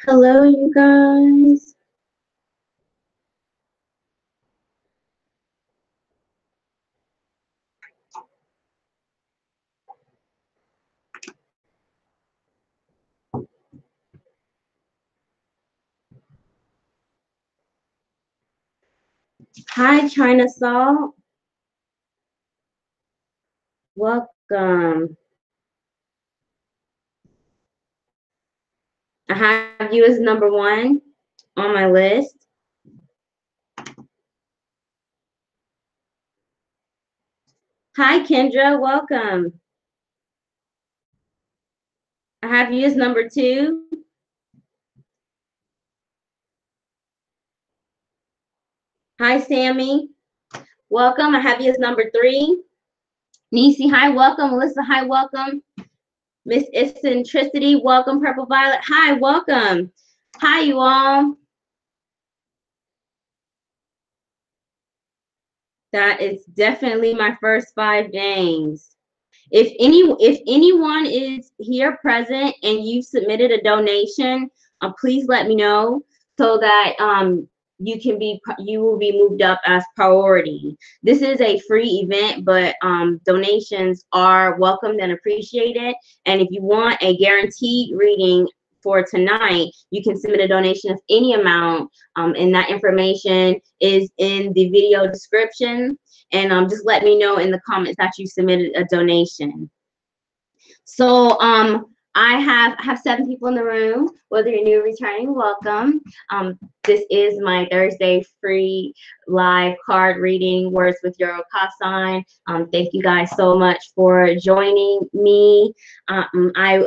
Hello, you guys. Hi, China Salt. Welcome. I have you as number one on my list. Hi, Kendra. Welcome. I have you as number two. Hi, Sammy. Welcome. I have you as number three. Nisi, hi, welcome. Melissa, hi, welcome. Miss Eccentricity, welcome. Purple Violet, hi, welcome. Hi, you all. That is definitely my first 5 names. If anyone is here present and you submitted a donation, please let me know so that you will be moved up as priority. This is a free event, but donations are welcomed and appreciated. And if you want a guaranteed reading for tonight, you can submit a donation of any amount, and that information is in the video description. And just let me know in the comments that you submitted a donation. So I have 7 people in the room. Whether you're new or returning, welcome. This is my Thursday free live card reading, Words with Your Okasan. Thank you guys so much for joining me. I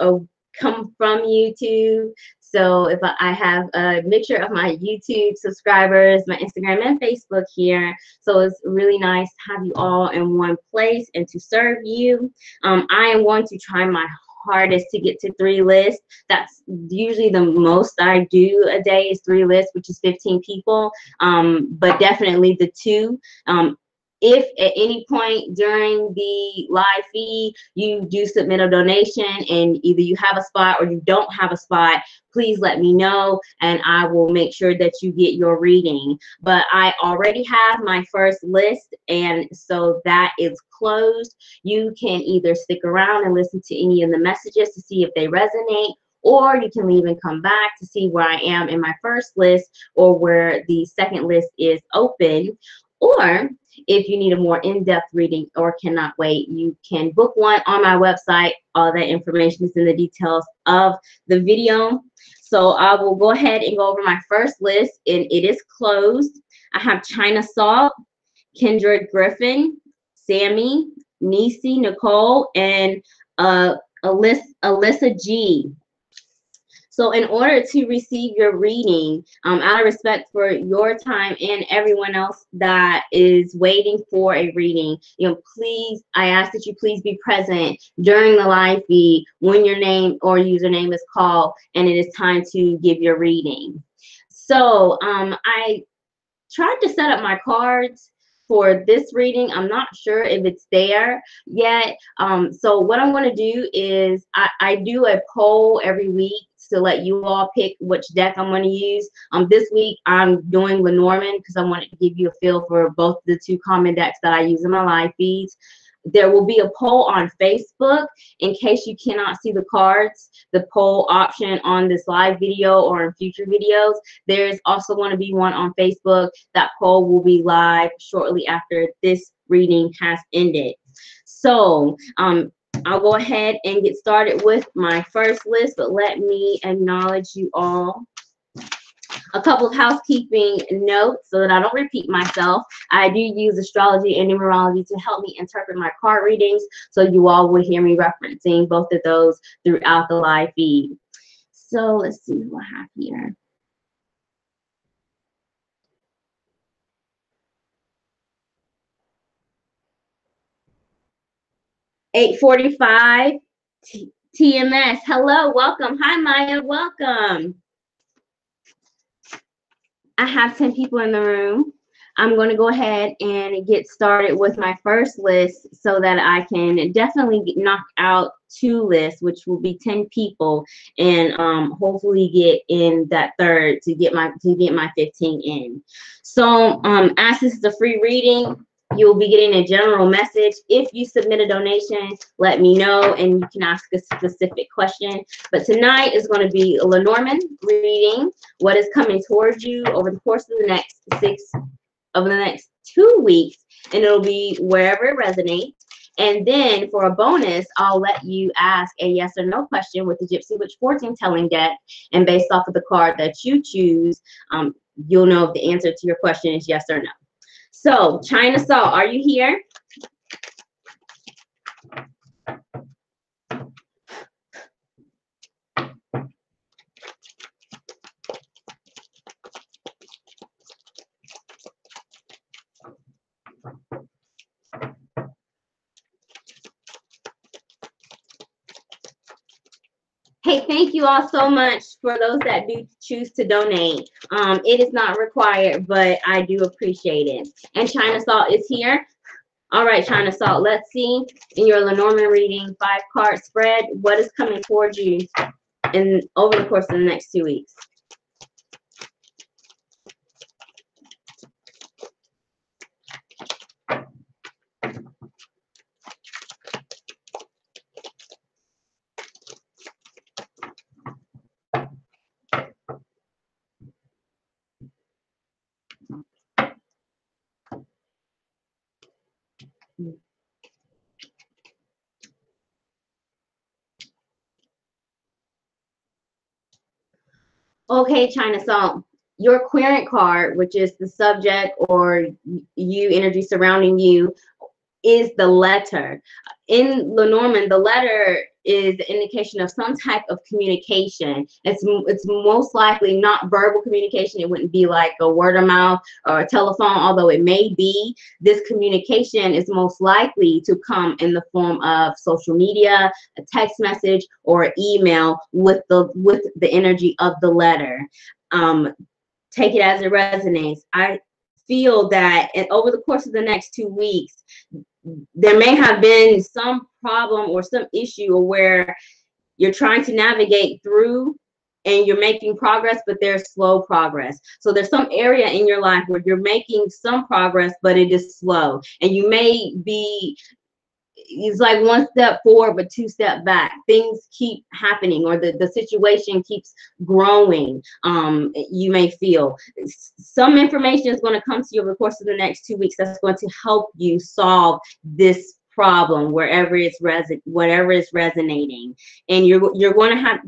come from YouTube. So if I have a mixture of my YouTube subscribers, my Instagram and Facebook here. So it's really nice to have you all in one place and to serve you. I am going to try my hardest to get to 3 lists. That's usually the most I do a day is 3 lists, which is 15 people. But definitely the 2. If at any point during the live feed you do submit a donation and either you have a spot or you don't have a spot, please let me know and I will make sure that you get your reading. But I already have my first list, and so that is closed. You can either stick around and listen to any of the messages to see if they resonate, or you can leave and come back to see where I am in my first list or where the second list is open. Or if you need a more in-depth reading or cannot wait, you can book one on my website. All that information is in the details of the video. So I will go ahead and go over my first list, and it is closed. I have China Salt, Kendra Griffin, Sammy, Nisi, Nicole, and Alyssa G. So in order to receive your reading, out of respect for your time and everyone else that is waiting for a reading, please, I ask that you please be present during the live feed when your name or username is called and it is time to give your reading. So I tried to set up my cards for this reading. I'm not sure if it's there yet. So what I'm going to do is I do a poll every week to let you all pick which deck I'm going to use. This week I'm doing Lenormand because I wanted to give you a feel for both the 2 common decks that I use in my live feeds. There will be a poll on Facebook in case you cannot see the cards, the poll option on this live video or in future videos. There's also going to be one on Facebook. That poll will be live shortly after this reading has ended. So I'll go ahead and get started with my first list, but let me acknowledge you all. A couple of housekeeping notes so that I don't repeat myself. I do use astrology and numerology to help me interpret my card readings, so you all will hear me referencing both of those throughout the live feed. So let's see what I have here. $8:45 TMS. Hello, welcome. Hi, Maya, welcome. I have 10 people in the room. I'm going to go ahead and get started with my first list so that I can definitely knock out 2 lists, which will be 10 people, and hopefully get in that third to get my 15 in. So as this is a free reading, you'll be getting a general message. If you submit a donation, let me know and you can ask a specific question. But tonight is going to be a Lenormand reading, what is coming towards you over the course of the next 2 weeks, and it'll be wherever it resonates. And then for a bonus, I'll let you ask a yes or no question with the Gypsy Witch fortune telling deck, and based off of the card that you choose, you'll know if the answer to your question is yes or no. So, China Salt, are you here? Hey, thank you all so much for those that do choose to donate. It is not required, but I do appreciate it. And China Salt is here. All right, China Salt, let's see in your Lenormand reading 5-card spread, what is coming towards you over the course of the next 2 weeks. Okay, China Salt, your querent card, which is the subject or you energy surrounding you, is the letter. In Lenormand, the letter is the indication of some type of communication. It's most likely not verbal communication. It wouldn't be like a word of mouth or a telephone, although it may be. This communication is most likely to come in the form of social media, a text message, or email with the energy of the letter. Take it as it resonates. I feel that over the course of the next 2 weeks, there may have been some problem or some issue where you're trying to navigate through and you're making progress, but there's slow progress. So there's some area in your life where you're making some progress, but it is slow. And you may be, it's like 1 step forward, but 2 steps back. Things keep happening, or the situation keeps growing. You may feel some information is going to come to you over the course of the next 2 weeks that's going to help you solve this problem whatever is resonating, and you're going to have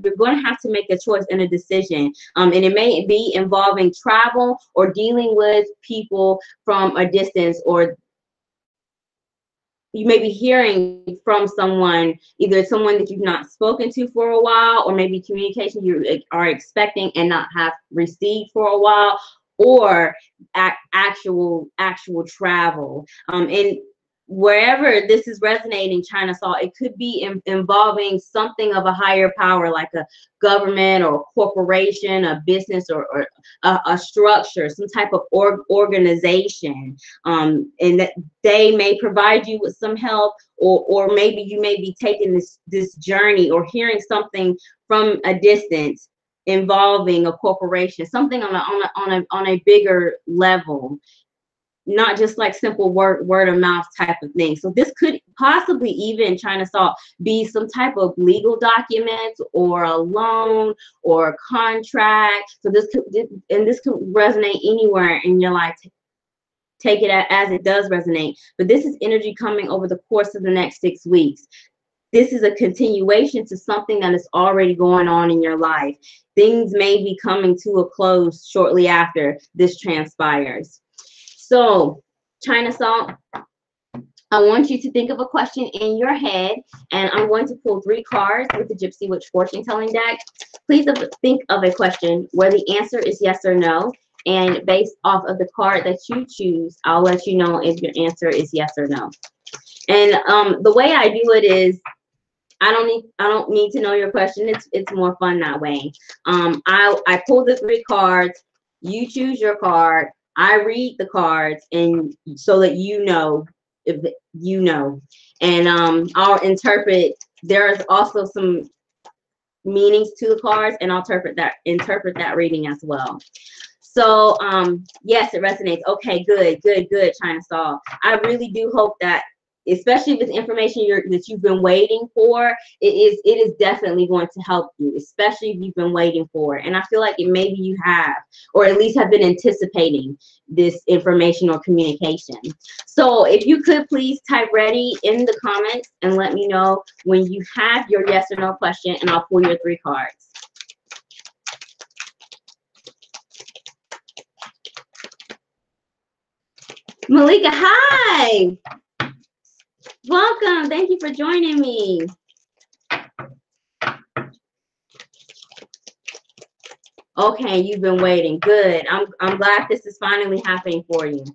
to make a choice and a decision, and it may be involving travel or dealing with people from a distance, or you may be hearing from someone, either someone that you've not spoken to for a while, or maybe communication you are expecting and not have received for a while, or actual travel. And wherever this is resonating, China Salt, it could be involving something of a higher power, like a government or a corporation, a business, or a structure, some type of organization, and that they may provide you with some help, or maybe you may be taking this journey or hearing something from a distance involving a corporation, something on a bigger level, not just like simple word of mouth type of thing. So this could possibly even, China Salt, be some type of legal document or a loan or a contract. So this could resonate anywhere in your life. Take it as it does resonate. But this is energy coming over the course of the next 6 weeks. This is a continuation to something that is already going on in your life. Things may be coming to a close shortly after this transpires. So, China Salt, I want you to think of a question in your head, and I'm going to pull 3 cards with the Gypsy Witch fortune telling deck. Please think of a question where the answer is yes or no, and based off of the card that you choose, I'll let you know if your answer is yes or no. And the way I do it is, I don't need to know your question. It's more fun that way. I pull the 3 cards. You choose your card. I read the cards, and so that you know, if you know, and I'll interpret. There's also some meanings to the cards, and I'll interpret that reading as well. So yes, it resonates. Okay, good, China Saw. I really do hope that, especially with information that you've been waiting for, it is definitely going to help you, especially if you've been waiting for it. And I feel like maybe you have, or at least have been anticipating this information or communication. So if you could please type ready in the comments and let me know when you have your yes or no question, and I'll pull your 3 cards. Malika, hi. Welcome. Thank you for joining me. Okay, you've been waiting. Good. I'm glad this is finally happening for you.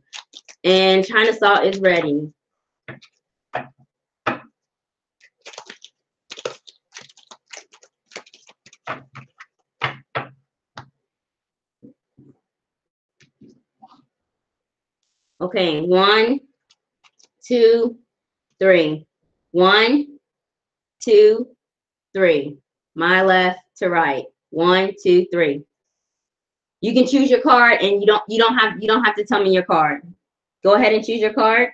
And China Salt is ready. Okay, 1, 2, 3. 1, 2, 3. My left to right. 1, 2, 3. You can choose your card, and you don't have to tell me your card. Go ahead and choose your card.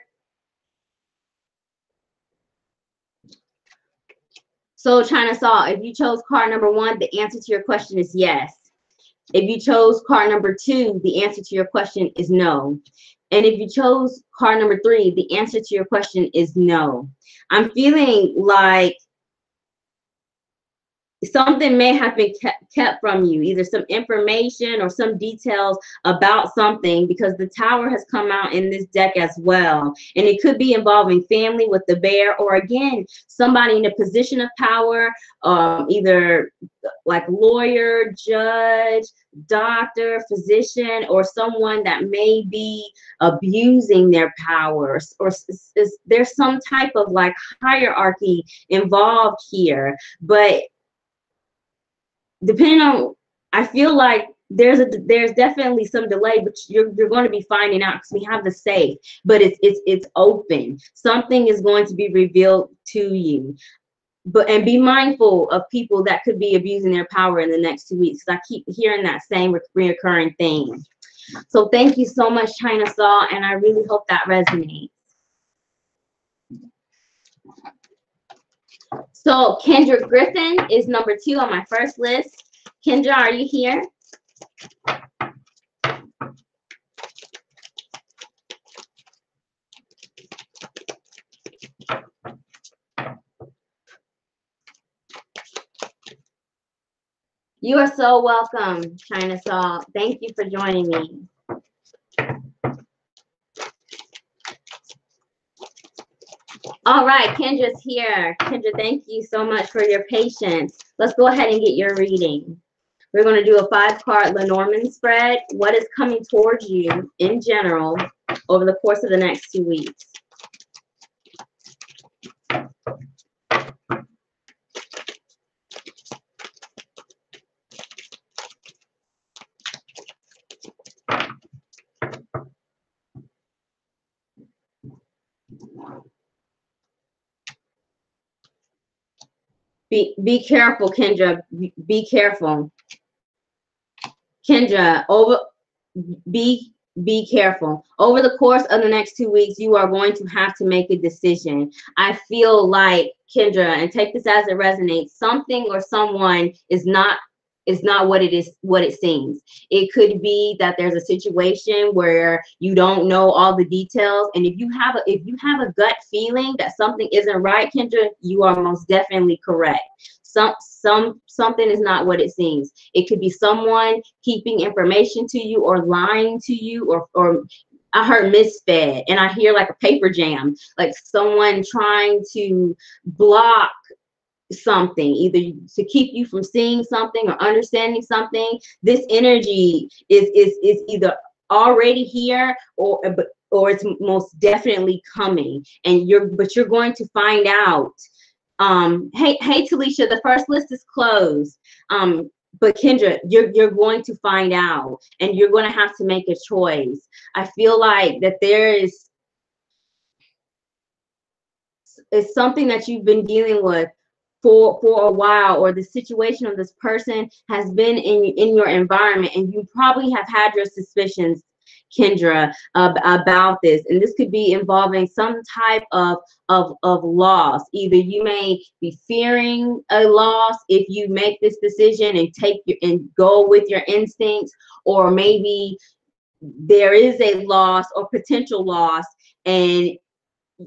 So China Salt, if you chose card number 1, the answer to your question is yes. If you chose card number 2, the answer to your question is no. And if you chose card number 3, the answer to your question is no. I'm feeling like something may have been kept from you, either some information or some details about something, because the Tower has come out in this deck as well. And it could be involving family with the bear, or again, somebody in a position of power, either like lawyer, judge, doctor, physician, or someone that may be abusing their powers, or there's some type of like hierarchy involved here. But depending on, I feel like there's definitely some delay, but you're going to be finding out, because we have the safe, but it's open. Something is going to be revealed to you. And be mindful of people that could be abusing their power in the next 2 weeks, because I keep hearing that same reoccurring thing. So thank you so much, China Saw, and I really hope that resonates. So Kendra Griffin is number 2 on my first list. Kendra, are you here? You are so welcome, China Saw. Thank you for joining me. All right, Kendra's here. Kendra, thank you so much for your patience. Let's go ahead and get your reading. We're going to do a 5-card Lenormand spread. What is coming towards you in general over the course of the next 2 weeks? Be careful, Kendra. Be careful. Kendra, be careful. Over the course of the next 2 weeks, you are going to have to make a decision. I feel like, Kendra, and take this as it resonates, something or someone is not what it seems. It could be that there's a situation where you don't know all the details, and if you have a gut feeling that something isn't right, Kendra, you are most definitely correct. Something is not what it seems. It could be someone keeping information to you, or lying to you, or I heard misfed, and I hear like a paper jam, like someone trying to block something, either to keep you from seeing something or understanding something. This energy is either already here, or it's most definitely coming, and you're going to find out. Hey Talisha, the first list is closed. But Kendra, you're going to find out, and you're going to have to make a choice. I feel like that there is something that you've been dealing with for a while, or the situation of this person has been in your environment, and you probably have had your suspicions, Kendra, about this. And this could be involving some type of loss. Either you may be fearing a loss if you make this decision and go with your instincts, or maybe there is a loss or potential loss, and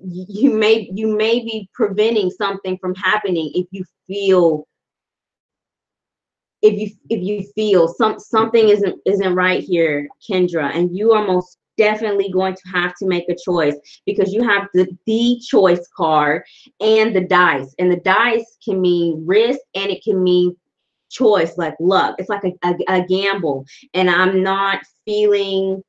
you may be preventing something from happening if you feel something isn't right here, Kendra. And you are most definitely going to have to make a choice, because you have the choice card and the dice, and the dice can mean risk and it can mean choice, like luck. It's like a gamble, and I'm not feeling.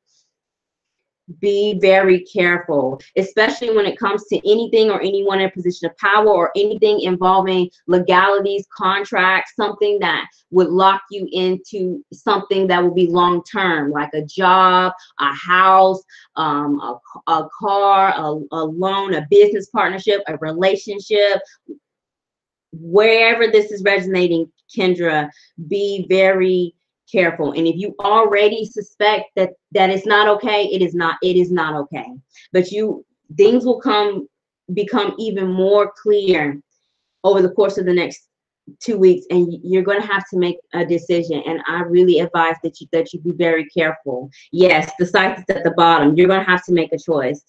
Be very careful, especially when it comes to anything or anyone in a position of power, or anything involving legalities, contracts, something that would lock you into something that will be long term, like a job, a house, a car, a loan, a business partnership, a relationship. Wherever this is resonating, Kendra, be very careful. And if you already suspect that it's not okay, it is not okay. But things will become even more clear over the course of the next 2 weeks, and you're going to have to make a decision. And I really advise that you be very careful. Yes, the site is at the bottom. You're going to have to make a choice.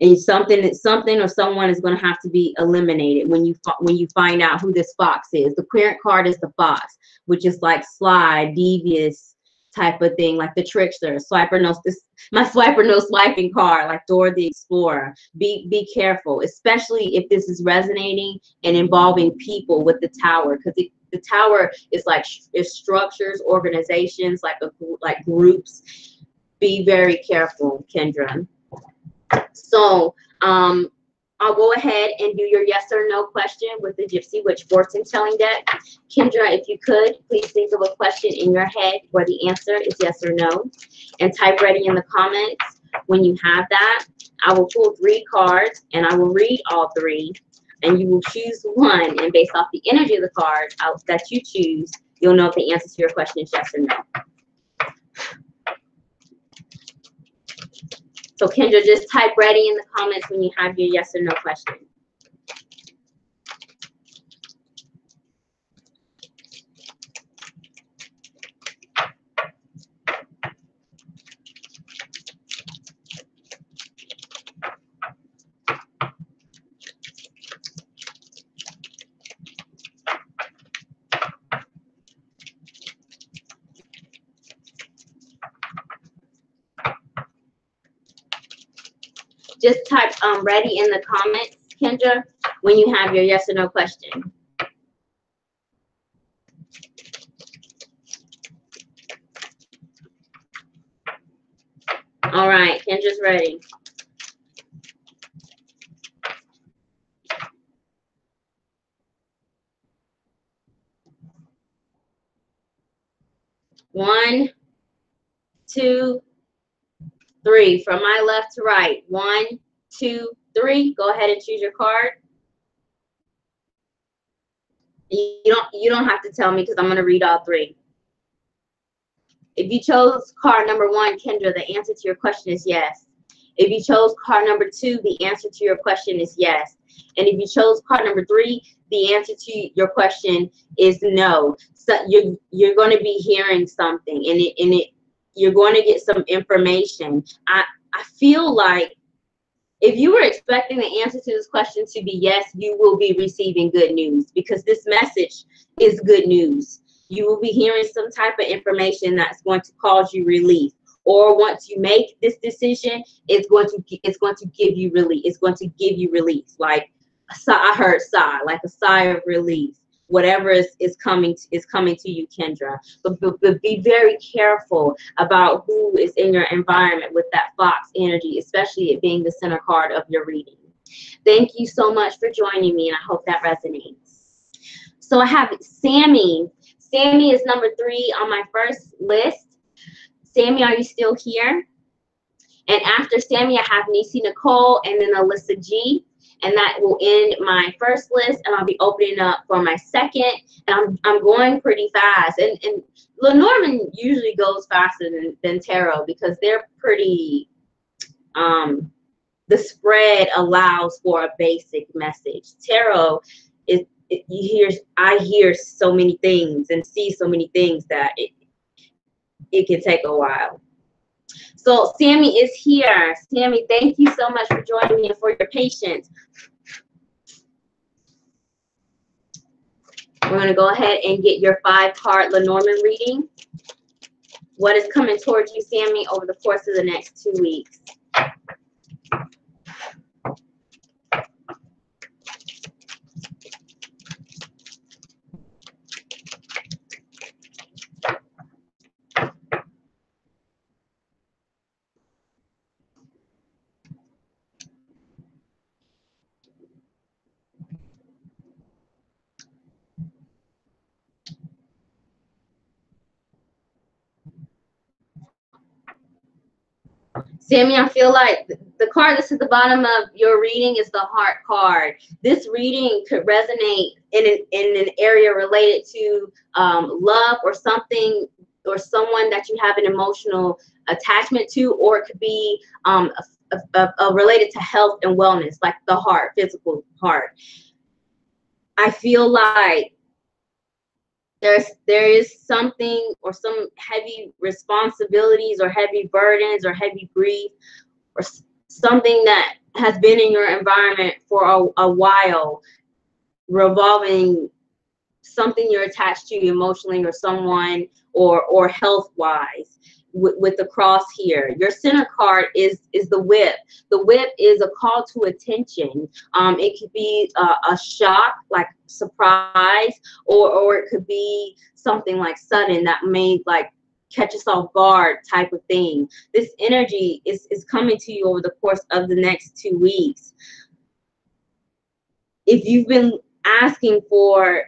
And something or someone is going to have to be eliminated when you find out who this fox is. The parent card is the fox, which is like sly, devious type of thing, like the trickster. My swiper no swiping card, like Dora the Explorer. Be careful, especially if this is resonating and involving people with the tower, because the tower is structures, organizations, like groups. Be very careful, Kendra. So I'll go ahead and do your yes or no question with the Gypsy Witch fortune telling deck. Kendra, if you could, please think of a question in your head where the answer is yes or no, and type ready in the comments when you have that. I will pull 3 cards, and I will read all 3, and you will choose one, and based off the energy of the card that you choose, you'll know if the answer to your question is yes or no. So Kendra, just type ready in the comments when you have your yes or no question. Just type ready in the comments, Kendra, when you have your yes or no question. All right, Kendra's ready. One, 2, 3. From my left to right. 1, 2, 3. Go ahead and choose your card. You don't have to tell me, because I'm going to read all 3. If you chose card number 1, Kendra, the answer to your question is yes. If you chose card number 2, the answer to your question is yes. And if you chose card number 3, the answer to your question is no. So you're going to be hearing something, and you're going to get some information. I feel like if you were expecting the answer to this question to be yes, you will be receiving good news, because this message is good news. You will be hearing some type of information that's going to cause you relief. Or once you make this decision, it's going to give you relief. It's going to give you relief. Like I heard sigh, like a sigh of relief. Whatever is coming to you, Kendra. But be very careful about who is in your environment with that fox energy, especially it being the center card of your reading. Thank you so much for joining me, and I hope that resonates. So I have Sammy. Sammy is number 3 on my first list. Sammy, are you still here? And after Sammy, I have Nisi Nicole and then Alyssa G. And that will end my first list, and I'll be opening up for my second. And I'm going pretty fast. And Lenormand usually goes faster than Tarot because they're pretty, the spread allows for a basic message. Tarot is, I hear so many things and see so many things that it can take a while. So Sammy is here. Sammy, thank you so much for joining me and for your patience. We're going to go ahead and get your 5-card Lenormand reading. What is coming towards you, Sammy, over the course of the next 2 weeks? Sammy, I feel like the card that's at the bottom of your reading is the Heart card. This reading could resonate in an area related to love or something or someone that you have an emotional attachment to, or it could be related to health and wellness, like the heart, physical heart. I feel like there is something or some heavy responsibilities or heavy burdens or heavy grief or something that has been in your environment for a while, revolving something you're attached to emotionally or someone or health wise. With the cross here, your center card is the whip. The whip is a call to attention. It could be a shock, like surprise, or it could be something like sudden that may like catch us off guard type of thing. This energy is coming to you over the course of the next 2 weeks. If you've been asking for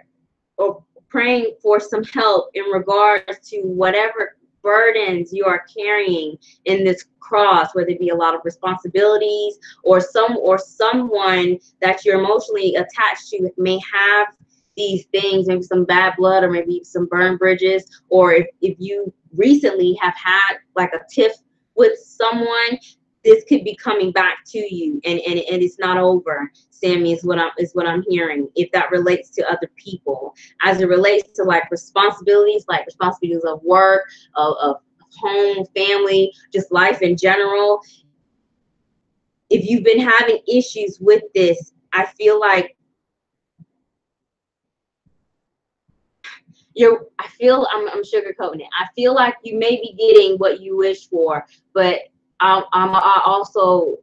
or praying for some help in regards to whatever burdens you are carrying in this cross, whether it be a lot of responsibilities or someone that you're emotionally attached to may have these things, maybe some bad blood or maybe some burned bridges, or if you recently have had like a tiff with someone, this could be coming back to you and it's not over. Sammy, is what I'm hearing, if that relates to other people. As it relates to like responsibilities of work, of home, family, just life in general. If you've been having issues with this, I feel like I'm sugarcoating it. I feel like you may be getting what you wish for, but I also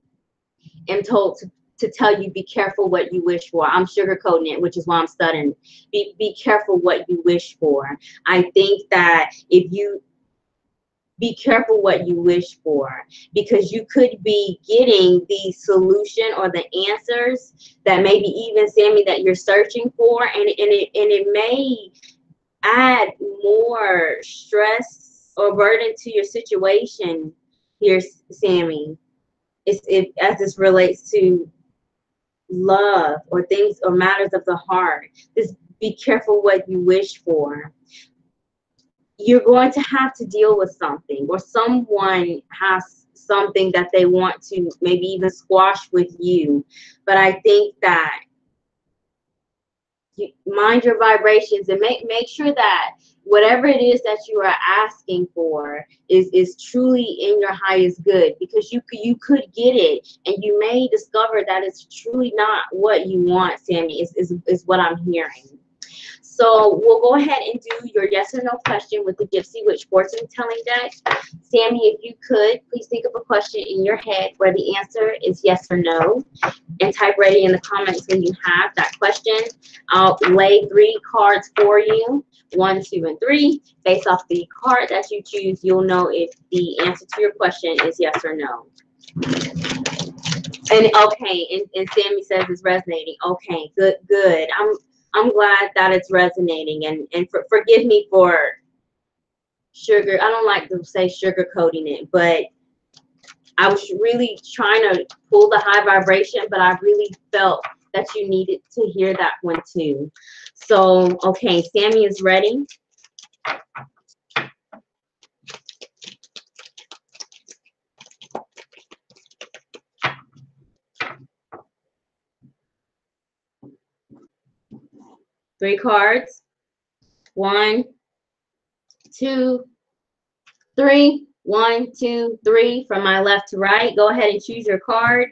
am told to tell you, be careful what you wish for. I'm sugarcoating it, which is why I'm stuttering. Be careful what you wish for. I think that if you be careful what you wish for, because you could be getting the solution or the answers that maybe even, Sammy, that you're searching for, and it may add more stress or burden to your situation here, Sammy. As this relates to love or things or matters of the heart. Just be careful what you wish for. You're going to have to deal with something, or someone has something that they want to maybe even squash with you. But I think that you mind your vibrations and make sure that whatever it is that you are asking for is truly in your highest good, because you could get it and you may discover that it's truly not what you want, Sammy, is what I'm hearing. So we'll go ahead and do your yes or no question with the Gypsy Witch fortune telling deck. Sammy, if you could, please think of a question in your head where the answer is yes or no, and type ready in the comments when you have that question. I'll lay 3 cards for you, 1, 2, and 3. Based off the card that you choose, you'll know if the answer to your question is yes or no. And okay, and Sammy says it's resonating. Okay, good. I'm glad that it's resonating, and forgive me for sugar. I don't like to say sugar coating it, but I was really trying to pull the high vibration, but I really felt that you needed to hear that one too. So, okay, Sammy is ready. Three cards. 1, 2, 3. 1, 2, 3 from my left to right. Go ahead and choose your card.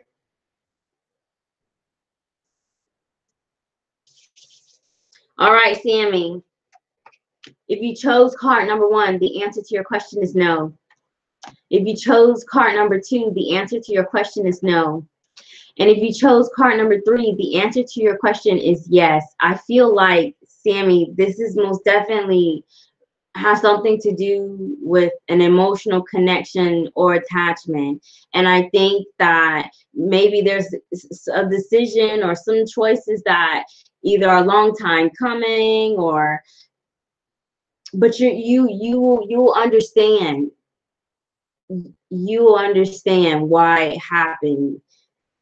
All right, Sammy. If you chose card number 1, the answer to your question is no. If you chose card number 2, the answer to your question is no. And if you chose card number 3, the answer to your question is yes. I feel like, Sammy, this is most definitely has something to do with an emotional connection or attachment. And I think that maybe there's a decision or some choices that either are a long time coming, or but you'll understand. You'll understand why it happened,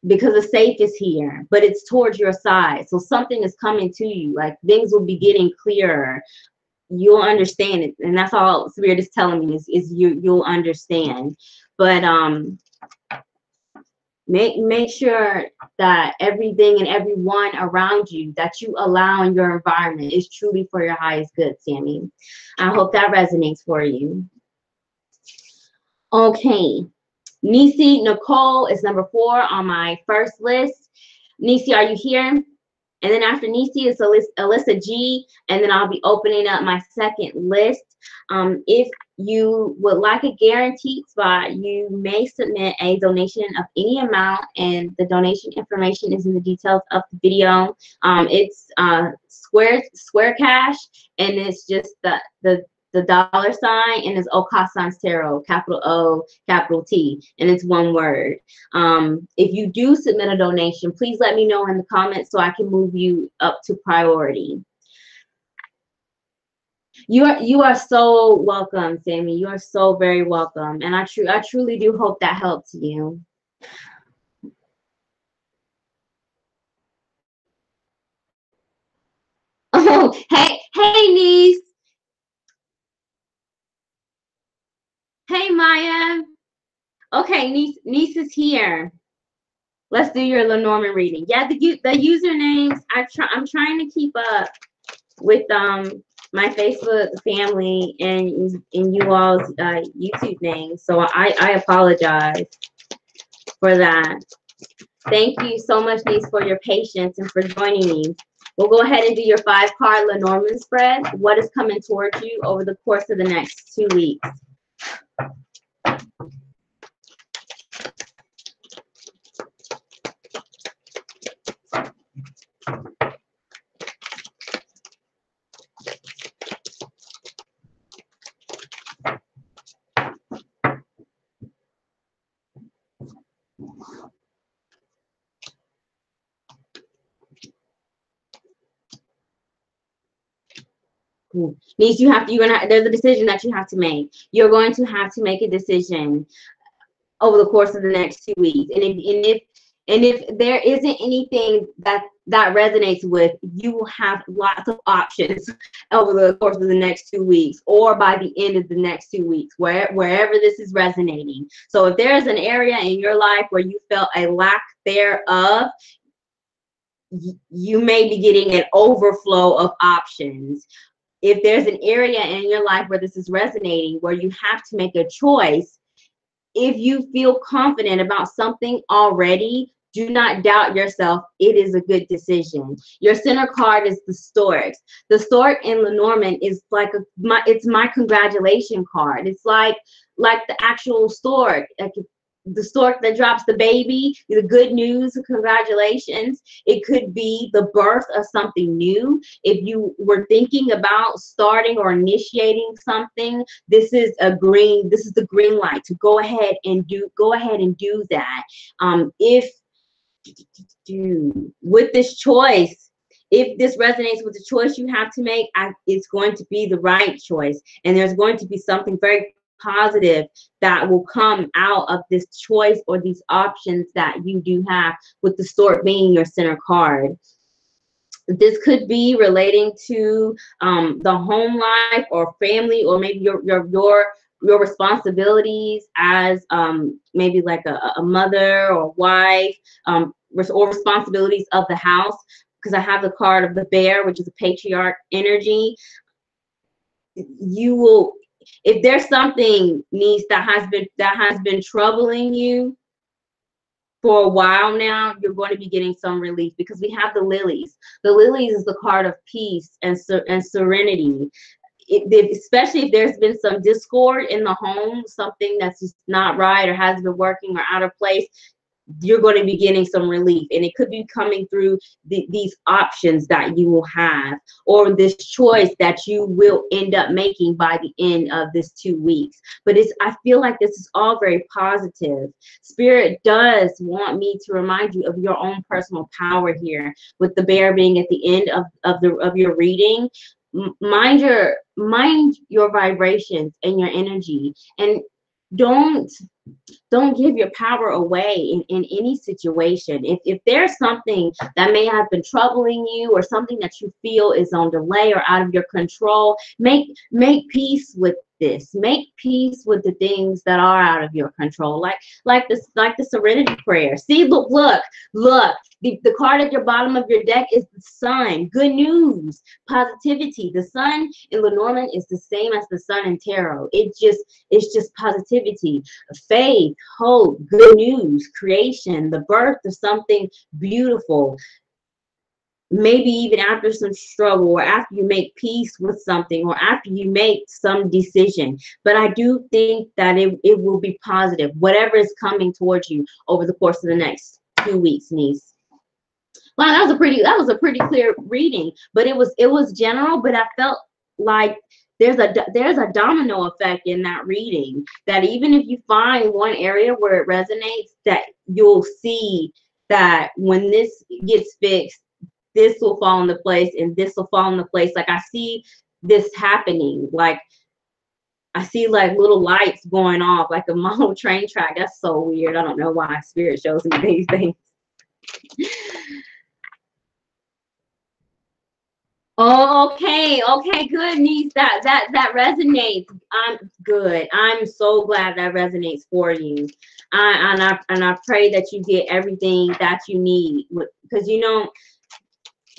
because the safe is here, but it's towards your side. So something is coming to you, like things will be getting clearer. You'll understand it, and that's all Spirit is telling me is you'll understand. But make sure that everything and everyone around you that you allow in your environment is truly for your highest good, Sammy. I hope that resonates for you. Okay, Nisi Nicole is number 4 on my first list. Nisi, are you here? And then after Nisi is Alyssa G, and then I'll be opening up my second list. If you would like a guaranteed spot, you may submit a donation of any amount, and the donation information is in the details of the video. It's Square Cash, and it's just the dollar sign, and it's Okasan's Tarot, capital O, capital T, and it's one word. If you do submit a donation, please let me know in the comments so I can move you up to priority. You are so welcome, Sammy. You are so very welcome, and I truly do hope that helps you. Oh, hey, niece. Hey, Maya. Okay, niece is here. Let's do your Lenormand reading. Yeah, the usernames. I'm trying to keep up with my Facebook family and you all's YouTube names. So I apologize for that. Thank you so much, niece, for your patience and for joining me. We'll go ahead and do your 5-card Lenormand spread. What is coming towards you over the course of the next 2 weeks? Niece, there's a decision that you have to make. You're going to have to make a decision over the course of the next 2 weeks. And if there isn't anything that resonates with, you will have lots of options over the course of the next 2 weeks, or by the end of the next 2 weeks, wherever this is resonating. So if there is an area in your life where you felt a lack thereof, you may be getting an overflow of options. If there's an area in your life where this is resonating, where you have to make a choice, if you feel confident about something already, do not doubt yourself. It is a good decision. Your center card is the stork. The stork in Lenormand is like it's my congratulation card. It's like the actual stork, like the stork that drops the baby, the good news, congratulations. It could be the birth of something new. If you were thinking about starting or initiating something, this is the green light to go ahead and do that. With this choice, if this resonates with the choice you have to make, it's going to be the right choice. And there's going to be something very positive that will come out of this choice or these options that you do have, with the Stork being your center card. This could be relating to the home life or family, or maybe your responsibilities as maybe like a mother or wife, or responsibilities of the house. Because I have the card of the bear, which is a patriarch energy. You will, if there's something, niece, that has been troubling you for a while now, you're going to be getting some relief, because we have the lilies. The lilies is the card of peace and serenity. Especially if there's been some discord in the home, something that's just not right or hasn't been working or out of place, you're going to be getting some relief. And it could be coming through these options that you will have, or this choice that you will end up making by the end of this 2 weeks. But I feel like this is all very positive. Spirit does want me to remind you of your own personal power here, with the bear being at the end of your reading. Mind your vibrations and your energy, and don't give your power away in any situation. If there's something that may have been troubling you, or something that you feel is on delay or out of your control, make peace with this. Make peace with the things that are out of your control, like the serenity prayer. See, look, the card at your bottom of your deck is the sun. Good news, positivity. The sun in Lenormand is the same as the sun in tarot. It's just positivity, faith, hope, good news, creation, the birth of something beautiful. Maybe even after some struggle, or after you make peace with something, or after you make some decision. But I do think that it will be positive, whatever is coming towards you over the course of the next 2 weeks, niece. Wow, that was a pretty clear reading, but it was general. But I felt like there's a domino effect in that reading, that even if you find one area where it resonates, that you'll see that when this gets fixed, this will fall into place, and this will fall into place. Like, I see this happening. Like, I see like little lights going off, like a model train track. That's so weird. I don't know why Spirit shows me these things. Oh, okay, good, niece. That resonates. I'm good. I'm so glad that resonates for you. And I pray that you get everything that you need, because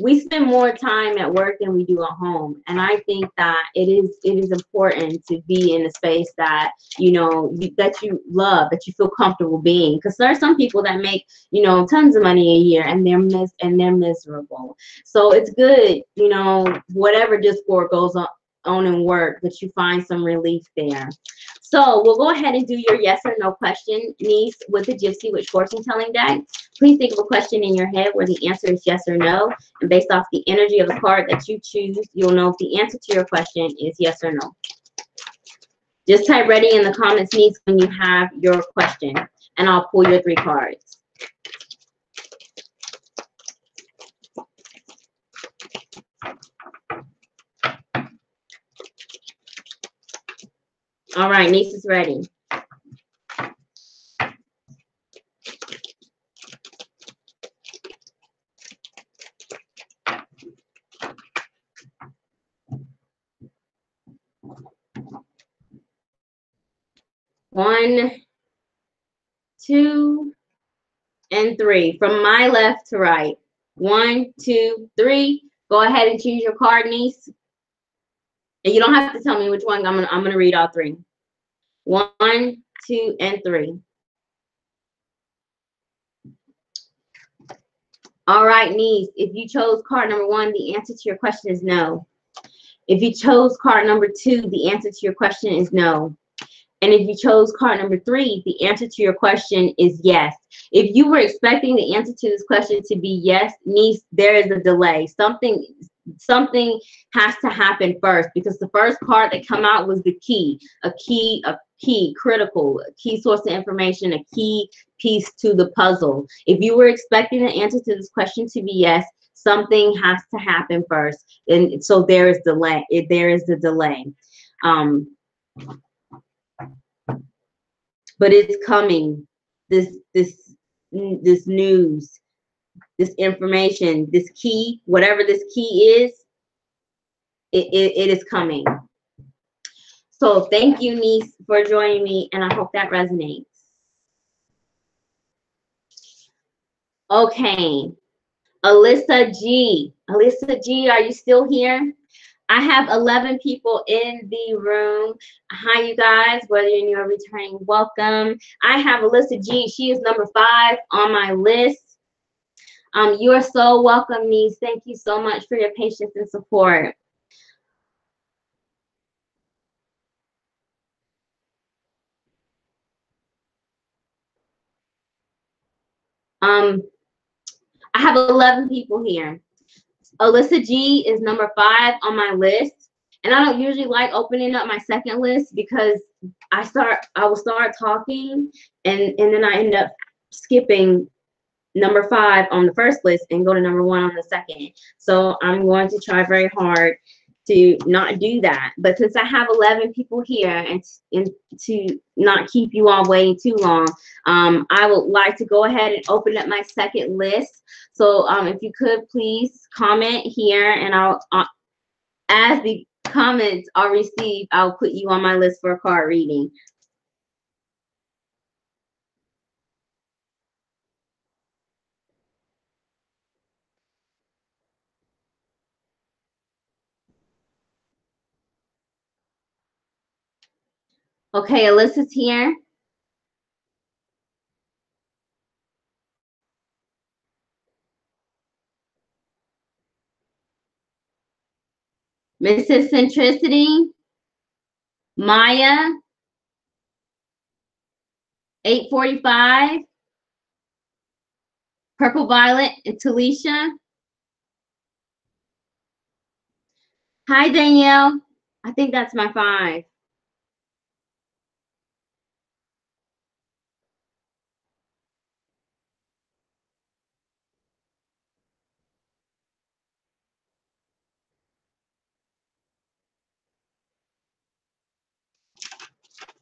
we spend more time at work than we do at home, and I think that it is important to be in a space that that you love, that you feel comfortable being. Because there are some people that make tons of money a year, and they're miserable. So it's good, whatever discord goes on in work, that you find some relief there. So we'll go ahead and do your yes or no question, niece, with the Gypsy Witch fortune telling deck. Please think of a question in your head where the answer is yes or no. And based off the energy of the card that you choose, you'll know if the answer to your question is yes or no. Just type ready in the comments, niece, when you have your question, and I'll pull your 3 cards. All right, niece is ready. One, 2, and 3. From my left to right. 1, 2, 3. Go ahead and choose your card, niece. And you don't have to tell me which one. I'm gonna read all 3. 1, 2, and 3. All right, niece. If you chose card number 1, the answer to your question is no. If you chose card number 2, the answer to your question is no. And if you chose card number 3, the answer to your question is yes. If you were expecting the answer to this question to be yes, niece, there is a delay. Something has to happen first, because the first card that come out was the key, a key critical, a key source of information, a key piece to the puzzle. If you were expecting the answer to this question to be yes, something has to happen first, and so there is delay. There is the delay, but it's coming. This news, this information, this key, whatever this key is, it is coming. So thank you, niece, for joining me, and I hope that resonates. Okay, Alyssa G. Alyssa G, are you still here? I have 11 people in the room. Hi, you guys, whether you're new or returning, welcome. I have Alyssa G. She is number 5 on my list. You are so welcome, niece. Thank you so much for your patience and support. I have 11 people here. Alyssa G is number 5 on my list. And I don't usually like opening up my second list because I will start talking and then I end up skipping number 5 on the first list and go to number 1 on the second. So I'm going to try very hard to not do that. But since I have 11 people here and to not keep you all waiting too long, I would like to go ahead and open up my second list. So if you could please comment here, and I'll as the comments are received, I'll put you on my list for a card reading. Okay, Alyssa's here. Mrs. Centricity, Maya, 845, Purple Violet, and Talisha. Hi, Danielle. I think that's my 5.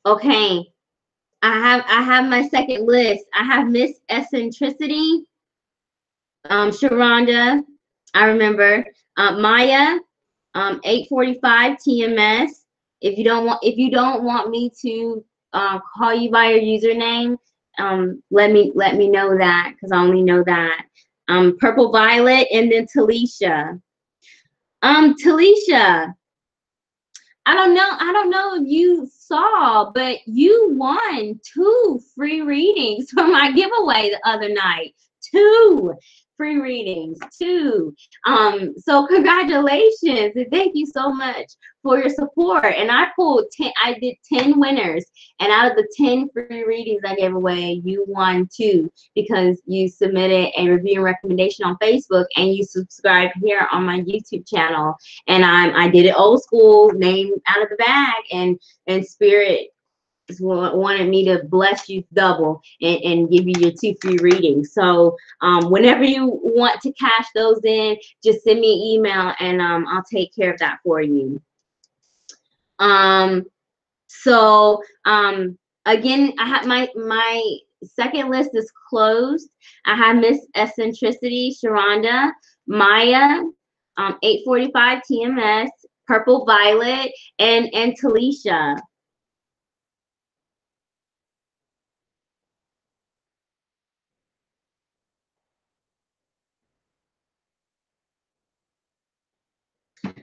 Okay, I have my second list. I have Miss Eccentricity, Sharonda, I remember, Maya, 845 TMS. If you don't want me to call you by your username, let me know that, because I only know that. Purple Violet, and then Talisha. Talisha, I don't know if you saw, but you won 2 free readings for my giveaway the other night. 2 free readings, 2. So congratulations, and thank you so much for your support. And I did 10 winners, and out of the 10 free readings I gave away, you won 2 because you submitted a review and recommendation on Facebook, and you subscribed here on my YouTube channel. And I did it old school, name out of the bag, and Spirit wanted me to bless you double and give you your 2 free readings. So whenever you want to cash those in, just send me an email, and I'll take care of that for you. So again, I have my second list is closed. I have Miss Eccentricity, Sharonda, Maya, 845 TMS, Purple Violet, and Talisha.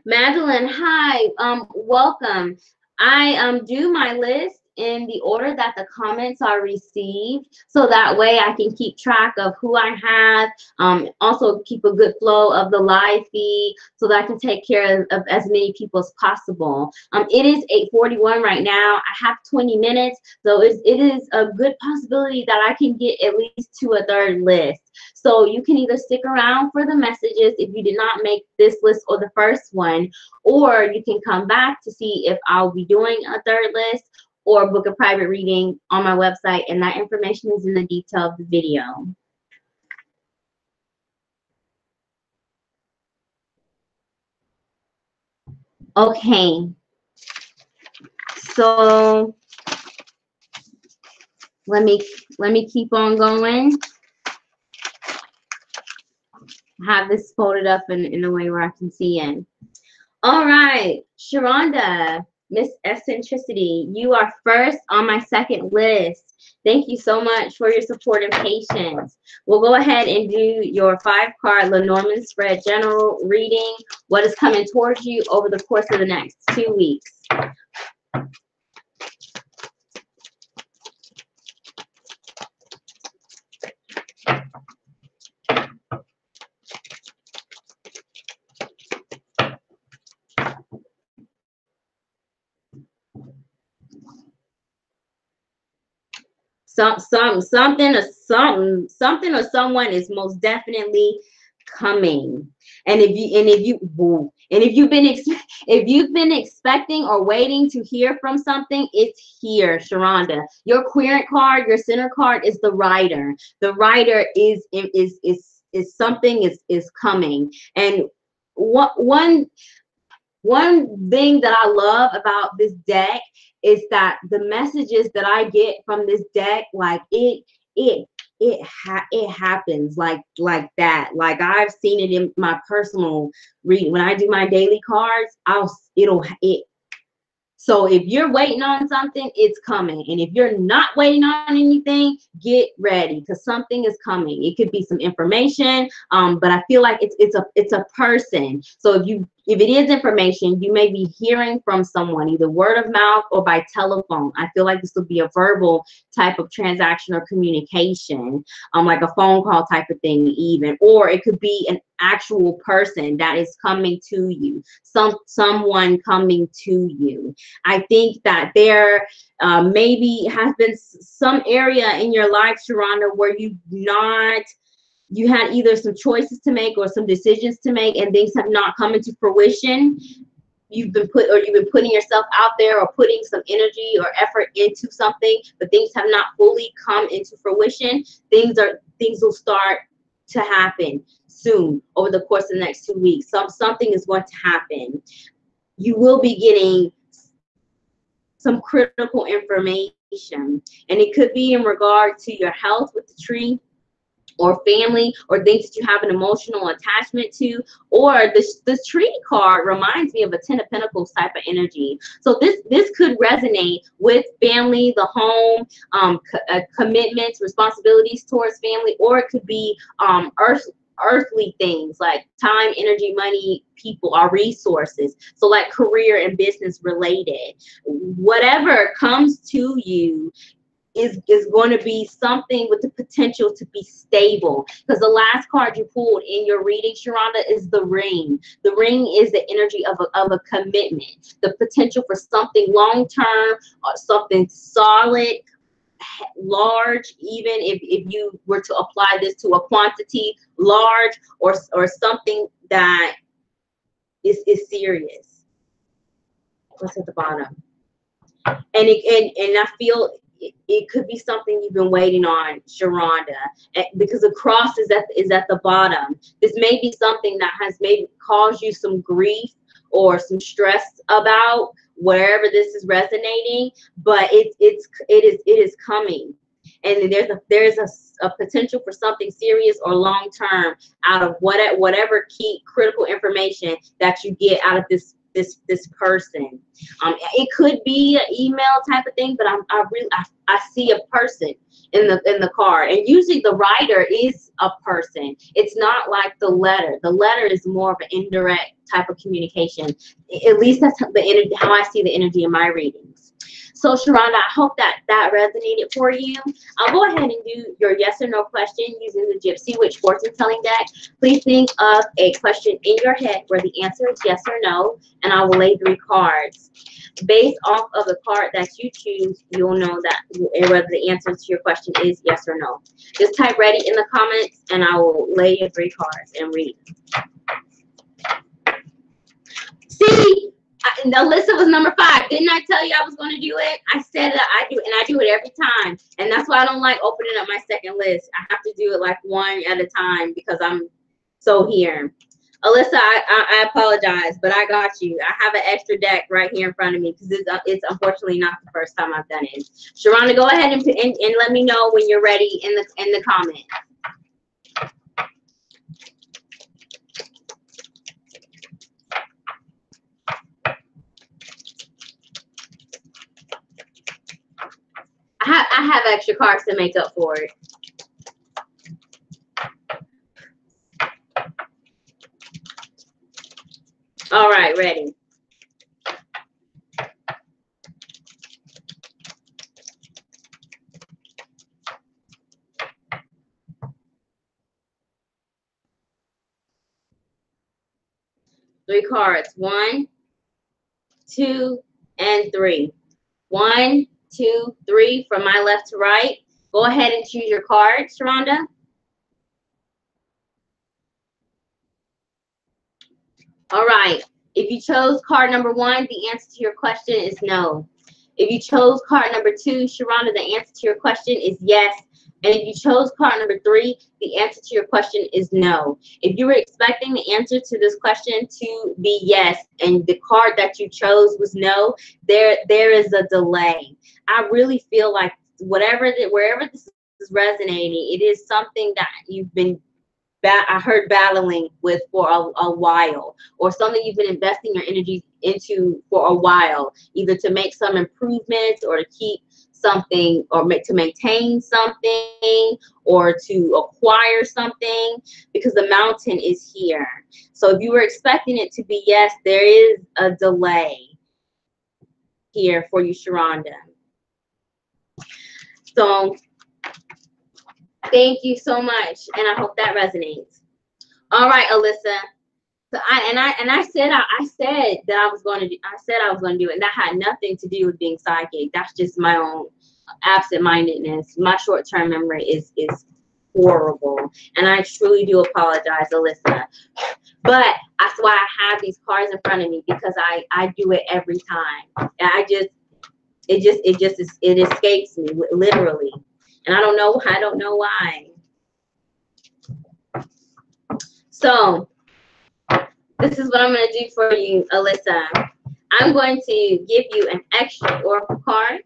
Madeline, hi, welcome. I do my list in the order that the comments are received, so that way I can keep track of who I have, also keep a good flow of the live feed so that I can take care of as many people as possible. It is 8:41 right now. I have 20 minutes, so it is a good possibility that I can get at least to a third list. So you can either stick around for the messages if you did not make this list or the first one, or you can come back to see if I'll be doing a third list, or book a private reading on my website, and that information is in the detail of the video. Okay, so let me keep on going. Have this folded up in a way where I can see it. All right, Sharonda, Miss Eccentricity, you are first on my second list. Thank you so much for your support and patience. We'll go ahead and do your 5-card Lenormand spread general reading. What is coming towards you over the course of the next 2 weeks? Something or someone is most definitely coming. And if you've been expecting or waiting to hear from something, it's here, Sharonda. Your querent card, your center card is the rider. The rider is something is coming. And one thing that I love about this deck is that the messages that I get from this deck, like it happens like that. Like I've seen it in my personal reading. When I do my daily cards, so if you're waiting on something, it's coming. And if you're not waiting on anything, get ready, because something is coming. It could be some information, but I feel like it's a person. So if it is information, you may be hearing from someone, either word of mouth or by telephone. I feel like this will be a verbal type of transaction or communication, like a phone call type of thing even. Or it could be an actual person that is coming to you, someone coming to you. I think that there maybe has been some area in your life, Sharonda, where you had either some choices to make or some decisions to make, and things have not come into fruition. You've been putting yourself out there or putting some energy or effort into something, but things have not fully come into fruition. Things will start to happen soon over the course of the next 2 weeks. Something is going to happen. You will be getting some critical information, and it could be in regard to your health with the tree, or family, or things that you have an emotional attachment to. Or this tree card reminds me of a 10 of Pentacles type of energy. So this could resonate with family, the home, commitments, responsibilities towards family, or it could be earthly things like time, energy, money, people, or resources. So like career and business related. Whatever comes to you is going to be something with the potential to be stable. Because the last card you pulled in your reading, Sharonda, is the ring. The ring is the energy of a commitment, the potential for something long-term, or something solid, large, even if you were to apply this to a quantity, large, or something that is serious. What's at the bottom? And I feel it could be something you've been waiting on, Sharonda, because the cross is at the bottom. This may be something that has maybe caused you some grief or some stress about wherever this is resonating, but it is coming. And there's a potential for something serious or long term out of whatever key critical information that you get out of this person. It could be an email type of thing, but I see a person in the card, and usually the writer is a person. It's not like the letter. The letter is more of an indirect type of communication. At least that's how I see the energy in my readings. So Sharonda, I hope that resonated for you. I'll go ahead and do your yes or no question using the Gypsy Witch fortune telling deck. Please think of a question in your head where the answer is yes or no, and I will lay 3 cards. Based off of the card that you choose, you'll know that whether the answer to your question is yes or no. Just type ready in the comments, and I will lay your 3 cards and read. See? Alyssa was number 5. Didn't I tell you I was going to do it? I said that I do, and I do it every time. And that's why I don't like opening up my second list. I have to do it like one at a time because I'm so here. Alyssa, I apologize, but I got you. I have an extra deck right here in front of me because it's unfortunately not the first time I've done it. Sharonda, go ahead and let me know when you're ready in the comments. I have extra cards to make up for it. All right, ready. Three cards. 1, 2, and 3. 1, 2, 3 from my left to right. Go ahead and choose your card, Sharonda. All right. If you chose card number 1, the answer to your question is no. If you chose card number 2, Sharonda, the answer to your question is yes. And if you chose card number 3, the answer to your question is no. If you were expecting the answer to this question to be yes, and the card that you chose was no, there is a delay. I really feel like wherever this is resonating, it is something that you've been I heard battling with for a while, or something you've been investing your energy into for a while, either to make some improvements or to keep something, or to maintain something, or to acquire something, because the mountain is here. So if you were expecting it to be yes, there is a delay here for you, Sharonda. So thank you so much, and I hope that resonates. All right, Alyssa. So I said that I was going to do. I said I was going to do it, and that had nothing to do with being psychic. That's just my own absent-mindedness. My short-term memory is horrible, and I truly do apologize, Alyssa. But that's why I have these cards in front of me, because I do it every time. And it escapes me literally, and I don't know why. So this is what I'm going to do for you, Alyssa. I'm going to give you an extra oracle card.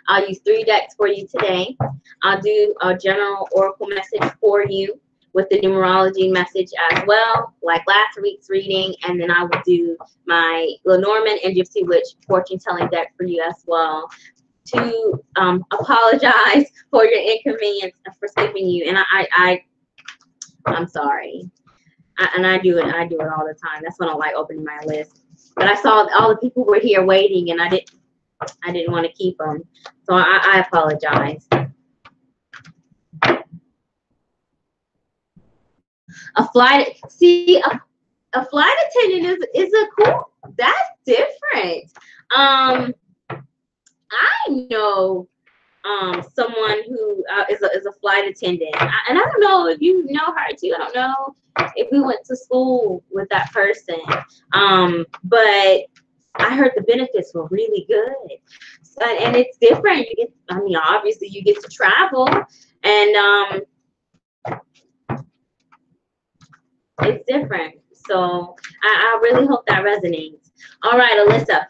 I'll use 3 decks for you today. I'll do a general oracle message for you with the numerology message as well, like last week's reading. And then I will do my Lenormand and Gypsy Witch fortune telling deck for you as well, to apologize for your inconvenience and for skipping you. And I'm sorry. And I do it all the time. That's when I like opening my list. But I saw all the people were here waiting, and I didn't want to keep them. So I apologize. A flight attendant is a cool. That's different. I know someone who is a flight attendant, and I don't know if you know her too. I don't know if we went to school with that person, but I heard the benefits were really good, and it's different. You get, I mean, obviously you get to travel, and it's different. So I really hope that resonates. All right, Alyssa.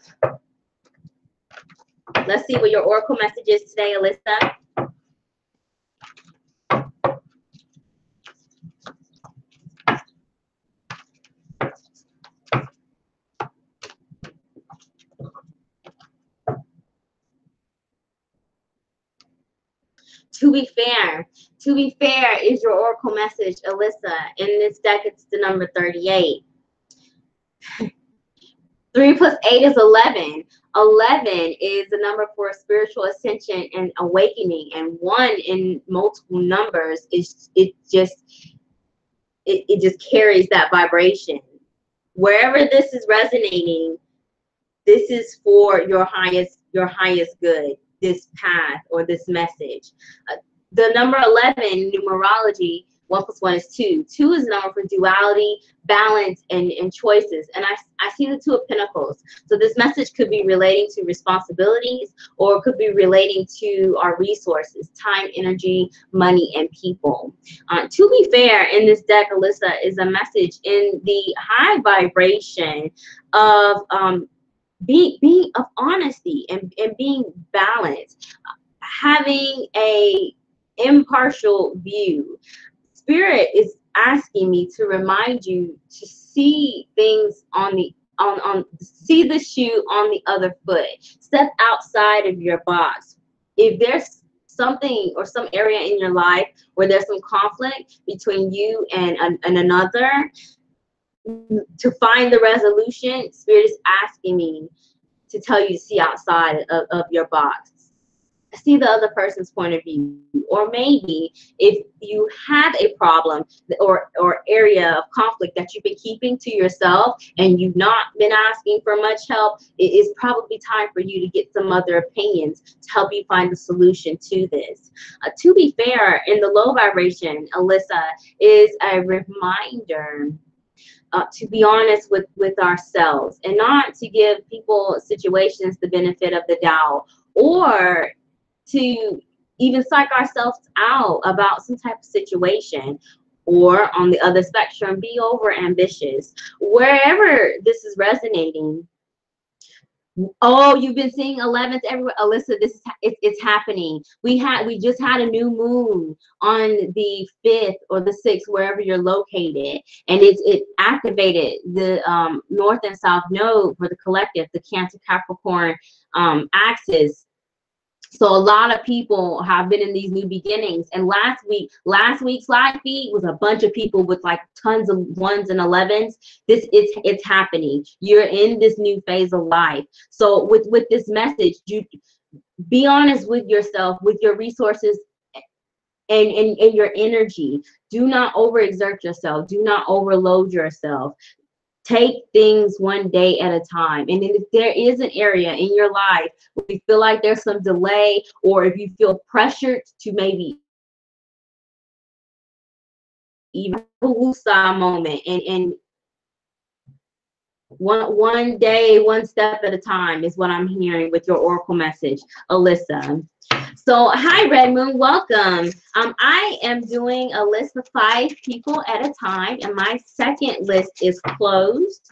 Let's see what your oracle message is today, Alyssa. To be fair is your oracle message, Alyssa. In this deck, it's the number 38. 3 plus 8 is 11. 11 is the number for spiritual ascension and awakening, and 1 in multiple numbers is it just carries that vibration. Wherever this is resonating, this is for your highest good, this path or this message. The number 11 numerology 1 + 1 is 2. 2 is a number for duality, balance, and choices. And I see the 2 of Pentacles. So this message could be relating to responsibilities, or it could be relating to our resources, time, energy, money, and people. To be fair, in this deck, Alyssa, is a message in the high vibration of being of honesty and being balanced, having a impartial view. Spirit is asking me to remind you to see things see the shoe on the other foot. Step outside of your box. If there's something or some area in your life where there's some conflict between you and another, to find the resolution, Spirit is asking me to tell you to see outside of your box. See the other person's point of view. Or maybe if you have a problem or area of conflict that you've been keeping to yourself and you've not been asking for much help, it is probably time for you to get some other opinions to help you find the solution to this. To be fair, in the low vibration, Alyssa, is a reminder to be honest with ourselves and not to give people, situations, the benefit of the doubt, or to even psych ourselves out about some type of situation. Or on the other spectrum, be over ambitious. Wherever this is resonating, oh, you've been seeing 11s everywhere, Alyssa. This is it's happening. We just had a new moon on the 5th or the 6th, wherever you're located, and it activated the north and south node for the collective, the Cancer Capricorn axis. So a lot of people have been in these new beginnings. And last week's live feed was a bunch of people with like tons of 1s and 11s. It's happening. You're in this new phase of life. So with this message, you be honest with yourself, with your resources and your energy. Do not overexert yourself. Do not overload yourself. Take things one day at a time. And if there is an area in your life where you feel like there's some delay, or if you feel pressured to maybe even a woosah moment, and one day, one step at a time is what I'm hearing with your oracle message, Alyssa. So hi, Red Moon, welcome. I am doing a list of 5 people at a time, and my second list is closed.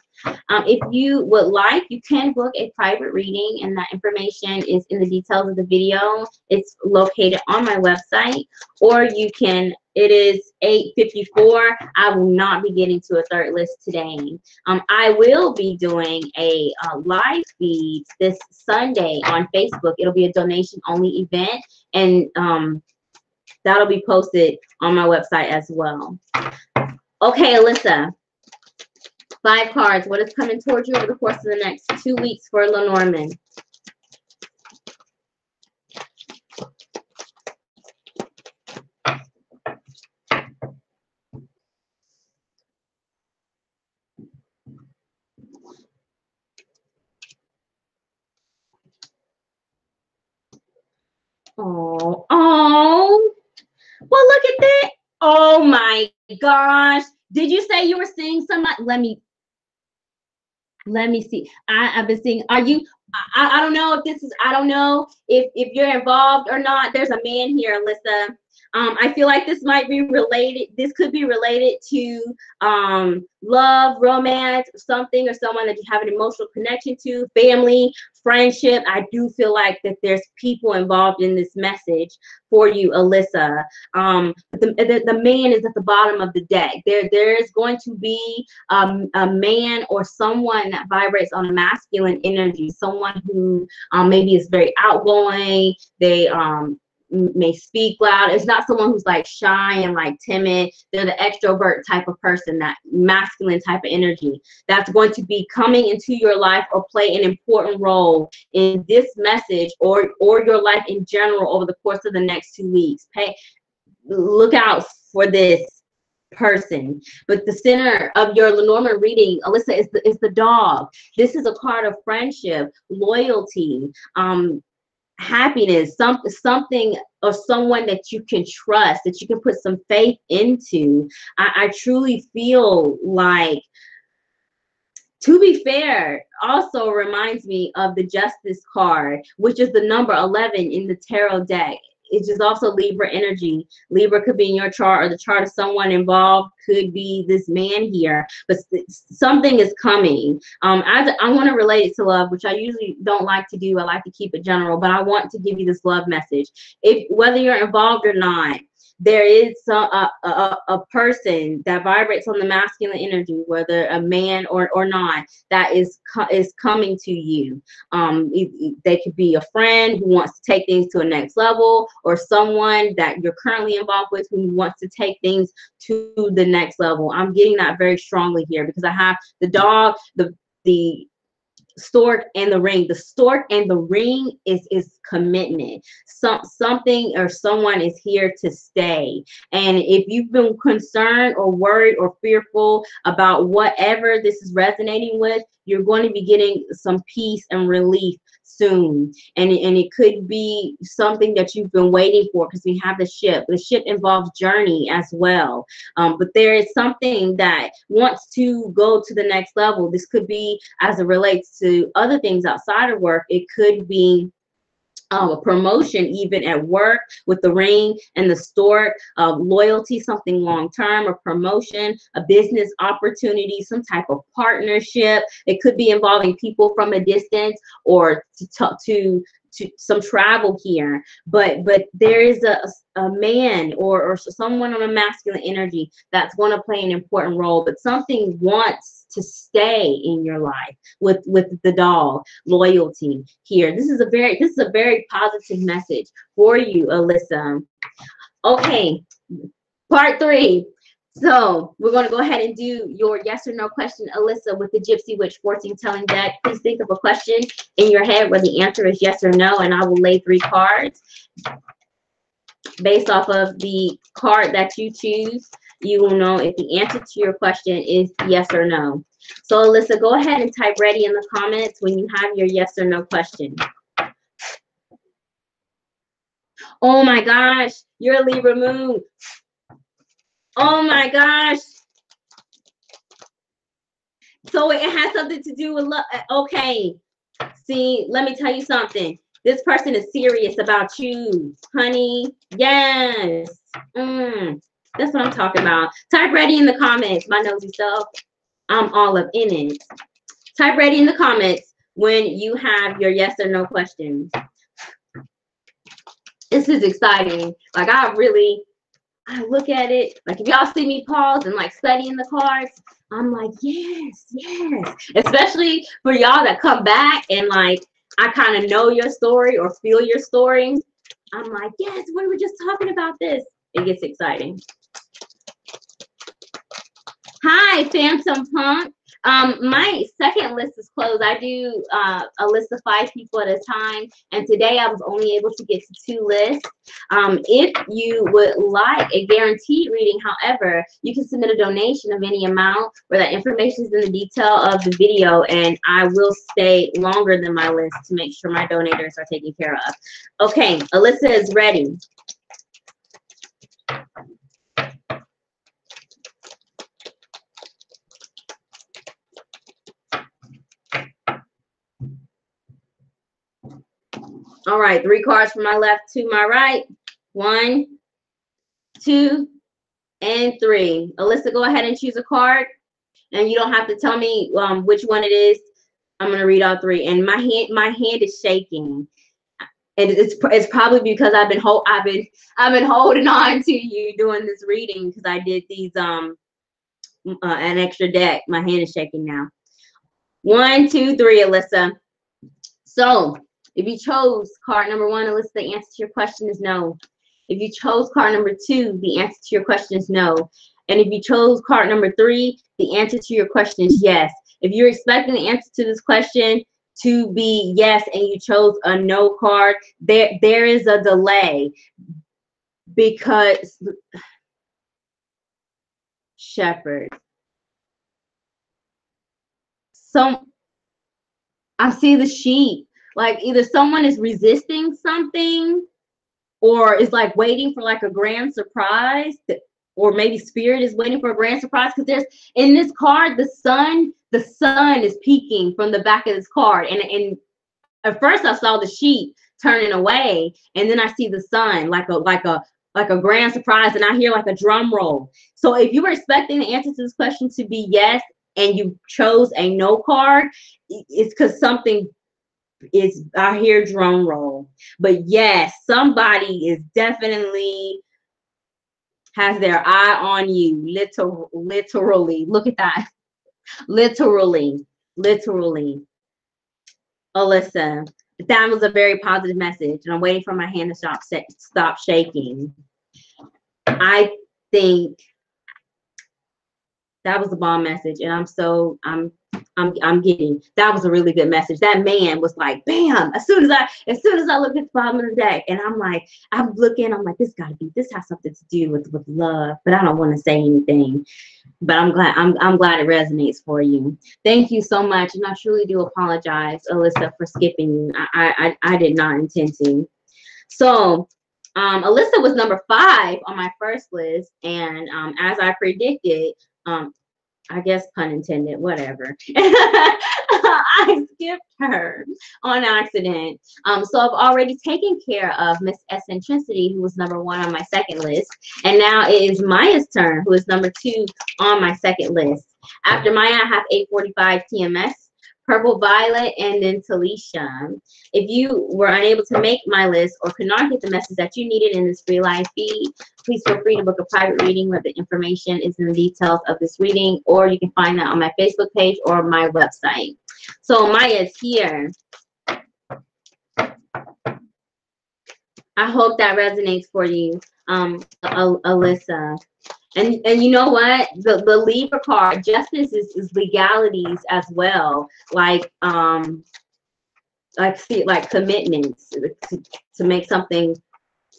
If you would like, you can book a private reading, and that information is in the details of the video. It's located on my website, or you can, it is 8:54. I will not be getting to a third list today. I will be doing a live feed this Sunday on Facebook. It'll be a donation only event, and that'll be posted on my website as well. Okay, Alyssa. 5 cards. What is coming towards you over the course of the next 2 weeks for Lenormand? Oh, well, look at that. Oh my gosh. Did you say you were seeing somebody? Let me see. I've been seeing, are you, I don't know if this is, I don't know if you're involved or not. There's a man here, Alyssa. I feel like this might be related. This could be related to love, romance, something, or someone that you have an emotional connection to, family, friendship. I do feel like that there's people involved in this message for you, Alyssa. The man is at the bottom of the deck. There is going to be a man or someone that vibrates on a masculine energy, someone who maybe is very outgoing. They may speak loud. It's not someone who's like shy and like timid. They're the extrovert type of person, that masculine type of energy that's going to be coming into your life or play an important role in this message or your life in general over the course of the next 2 weeks. Look out for this person. But the center of your Lenormand reading, Alyssa, is the dog. This is a card of friendship, loyalty, happiness, something or someone that you can trust, that you can put some faith into. I truly feel like, to be fair, also reminds me of the Justice card, which is the number 11 in the tarot deck. It's just also Libra energy. Libra could be in your chart, or the chart of someone involved could be this man here, but something is coming. I want to relate it to love, which I usually don't like to do. I like to keep it general, but I want to give you this love message. Whether you're involved or not, there is a person that vibrates on the masculine energy, whether a man or not, that is coming to you. They could be a friend who wants to take things to a next level, or someone that you're currently involved with who wants to take things to the next level. I'm getting that very strongly here, because I have the dog, the stork, and the ring. The stork and the ring is commitment. Something or someone is here to stay. And if you've been concerned or worried or fearful about whatever this is resonating with, you're going to be getting some peace and relief soon. And it could be something that you've been waiting for, because we have the ship. The ship involves journey as well. But there is something that wants to go to the next level. This could be as it relates to other things outside of work. It could be a promotion even at work with the ring and the stork, loyalty, something long-term, a promotion, a business opportunity, some type of partnership. It could be involving people from a distance, or to some travel here. But there is a man or someone on a masculine energy that's going to play an important role, but something wants to stay in your life with the dog. Loyalty here. This is a very positive message for you, Alyssa. Okay, part 3. So we're going to go ahead and do your yes or no question, Alyssa, with the Gypsy Witch fortune telling deck. Please think of a question in your head where the answer is yes or no, and I will lay 3 cards. Based off of the card that you choose, you will know if the answer to your question is yes or no. So Alyssa, go ahead and type ready in the comments when you have your yes or no question. Oh my gosh, you're a Libra moon. Oh my gosh. So it has something to do with love. Okay. See, let me tell you something. This person is serious about you, honey. Yes. That's what I'm talking about. Type ready in the comments, my nosy self. I'm all up in it. Type ready in the comments when you have your yes or no questions. This is exciting. Like, I look at it, like, if y'all see me pause and like studying the cards, I'm like, yes, yes. Especially for y'all that come back and like, I kind of know your story or feel your story. I'm like, yes, we were just talking about this. It gets exciting. Hi, Phantom Punk. My second list is closed. I do a list of 5 people at a time, and today I was only able to get to 2 lists. If you would like a guaranteed reading, however, you can submit a donation of any amount, where that information is in the detail of the video, and I will stay longer than my list to make sure my donators are taken care of. Okay, Alyssa is ready. All right, 3 cards from my left to my right. 1, 2, and 3. Alyssa, go ahead and choose a card, and you don't have to tell me which one it is. I'm gonna read all 3, and my hand is shaking, and it's probably because I've been holding on to you doing this reading, because I did these an extra deck. My hand is shaking now. 1, 2, 3, Alyssa. So if you chose card number 1, Alyssa, the answer to your question is no. If you chose card number 2, the answer to your question is no. And if you chose card number 3, the answer to your question is yes. If you're expecting the answer to this question to be yes, and you chose a no card, there is a delay, because Shepherd. So I see the sheep. like either someone is resisting something or is like waiting for like a grand surprise, or maybe spirit is waiting for a grand surprise, because there's in this card the sun is peeking from the back of this card, and at first I saw the sheep turning away, and then I see the sun like a grand surprise, and I hear like a drum roll. So if you were expecting the answer to this question to be yes and you chose a no card, it's because something is, I hear drum roll. But yes, somebody is definitely has their eye on you. Literally. Look at that. Literally. Alyssa, that was a very positive message, and I'm waiting for my hand to stop shaking. I think that was a bomb message, and I'm getting, that was a really good message. That man was like, bam, as soon as I looked at the bottom of the deck, and I'm like, I'm like, this has something to do with love, but I don't want to say anything. But I'm glad it resonates for you. Thank you so much, and I truly do apologize, Alyssa, for skipping you. I did not intend to. So Alyssa was number 5 on my first list, and as I predicted, I guess pun intended, whatever. I skipped her on accident. So I've already taken care of Miss Eccentricity, who was number 1 on my second list. And now it is Maya's turn, who is number 2 on my second list. After Maya, I have 845 TMS, Purple Violet, and then Talisha. If you were unable to make my list or could not get the message that you needed in this free live feed, please feel free to book a private reading where the information is in the details of this reading, or you can find that on my Facebook page or my website. So Maya's here. I hope that resonates for you, Alyssa. And you know what? The Libra card, justice is legalities as well. Like commitments to make something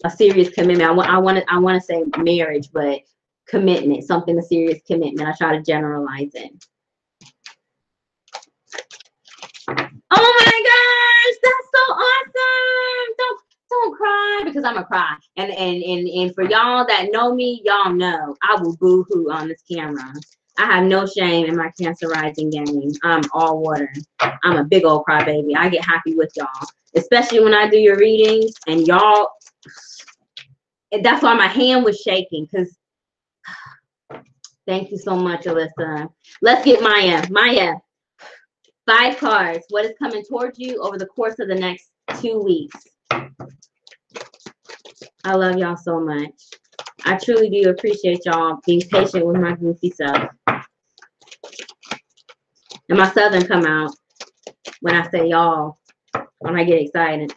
a serious commitment. I want to say marriage, but commitment, a serious commitment. I try to generalize it. Oh my gosh, that's so awesome! Don't cry, because I'm a cry. And for y'all that know me, y'all know I will boo-hoo on this camera. I have no shame in my Cancer rising game. I'm all water. I'm a big old crybaby. I get happy with y'all, especially when I do your readings, and y'all. That's why my hand was shaking, because thank you so much, Alyssa. Let's get Maya. Maya, 5 cards. What is coming towards you over the course of the next 2 weeks? I love y'all so much. I truly do appreciate y'all being patient with my goofy self. And my southern come out when I say y'all, when I get excited.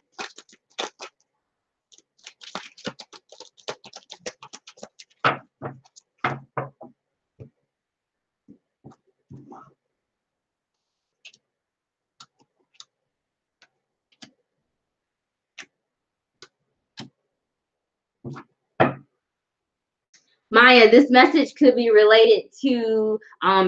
Maya, this message could be related to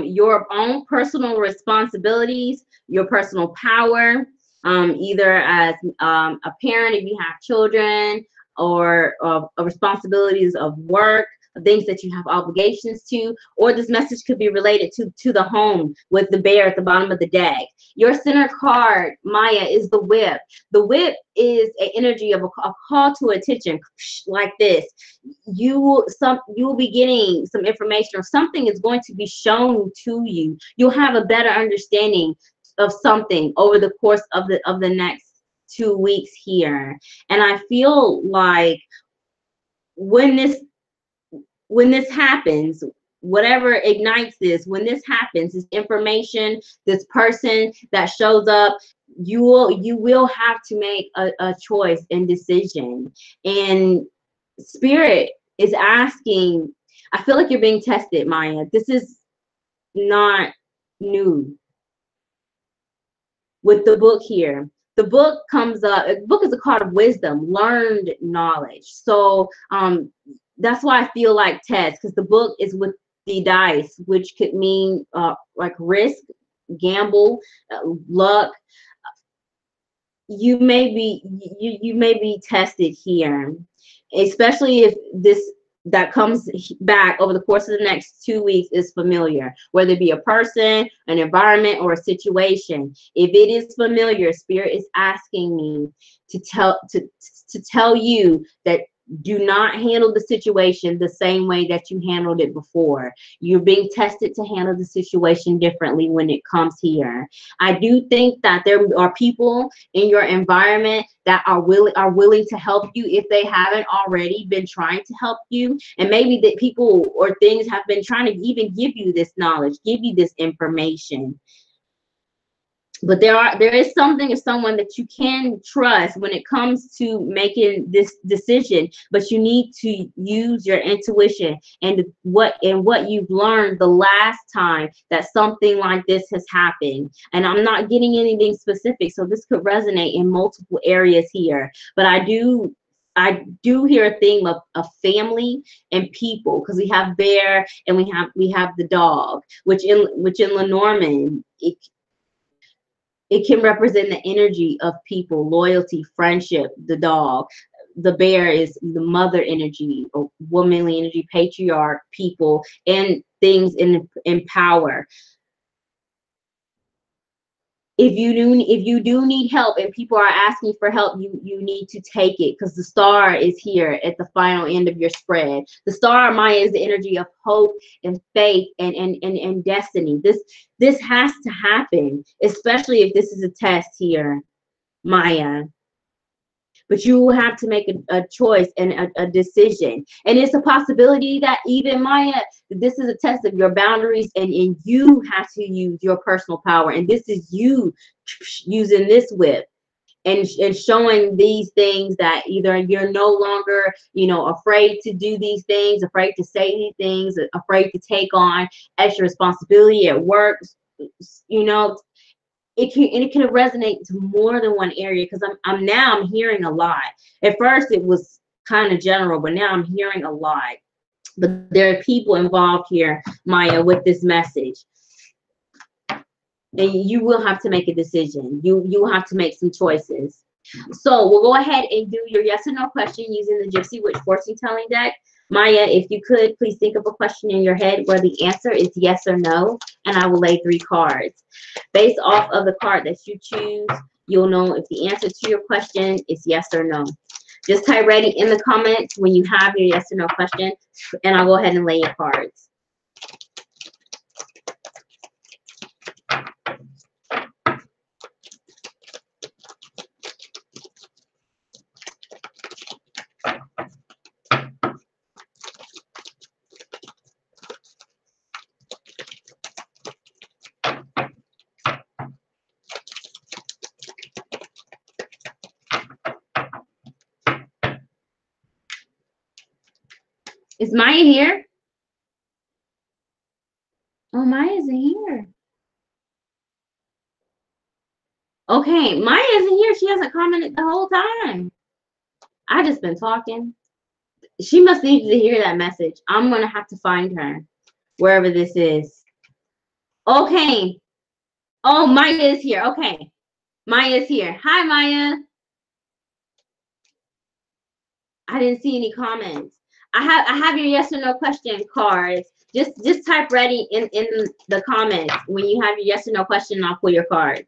your own personal responsibilities, your personal power, either as a parent if you have children, or responsibilities of work, things that you have obligations to, or this message could be related to the home with the bear at the bottom of the deck. Your center card, Maya, is the whip. The whip is an energy of a call to attention, like this. You will be getting some information, or something is going to be shown to you. You'll have a better understanding of something over the course of the next 2 weeks here. And I feel like when this happens, whatever ignites this, when this happens, this information, this person that shows up, you will have to make a choice and decision. And Spirit is asking, I feel like you're being tested, Maya. This is not new. With the book here, the book comes up, the book is a card of wisdom, learned knowledge. So that's why I feel like test, because the book is with the dice, which could mean like risk, gamble, luck. you may be tested here, especially if this that comes back over the course of the next 2 weeks is familiar, whether it be a person, an environment, or a situation. If it is familiar, Spirit is asking me to tell you that do not handle the situation the same way that you handled it before. You're being tested to handle the situation differently when it comes here. I do think that there are people in your environment that are willing to help you if they haven't already been trying to help you, and maybe that people or things have been trying to even give you this knowledge, give you this information. But there is something or someone that you can trust when it comes to making this decision, but you need to use your intuition and what you've learned the last time that something like this has happened. And I'm not getting anything specific, so this could resonate in multiple areas here, but I do hear a theme of family and people, because we have bear and we have the dog, which in Lenormand, it can represent the energy of people, loyalty, friendship. The dog, the bear is the mother energy, or womanly energy, patriarch, people, and things in power. If you do need help and people are asking for help, you need to take it, because the star is here at the final end of your spread. The star, Maya, is the energy of hope and faith and destiny. This has to happen, especially if this is a test here, Maya. But you will have to make a choice and a decision. And it's a possibility that even, Maya, this is a test of your boundaries, and you have to use your personal power. And this is you using this whip and showing these things that either you're no longer, afraid to do these things, afraid to say these things, afraid to take on extra responsibility at work, it can resonate to more than one area, because I'm hearing a lot. At first it was kind of general, but now I'm hearing a lot. But there are people involved here, Maya, with this message. And you will have to make a decision. You will have to make some choices. So we'll go ahead and do your yes or no question using the Gypsy Witch fortune telling deck. Maya, if you could, please think of a question in your head where the answer is yes or no, and I will lay 3 cards. Based off of the card that you choose, you'll know if the answer to your question is yes or no. Just type ready in the comments when you have your yes or no question, and I'll go ahead and lay your cards. Is Maya here? Oh, Maya isn't here. Okay, Maya isn't here. She hasn't commented the whole time. I just been talking. She must need to hear that message. I'm going to have to find her wherever this is. Okay. Oh, Maya is here. Okay. Maya is here. Hi, Maya. I didn't see any comments. I have your yes or no question cards. Just type ready in the comments when you have your yes or no question, and I'll pull your cards.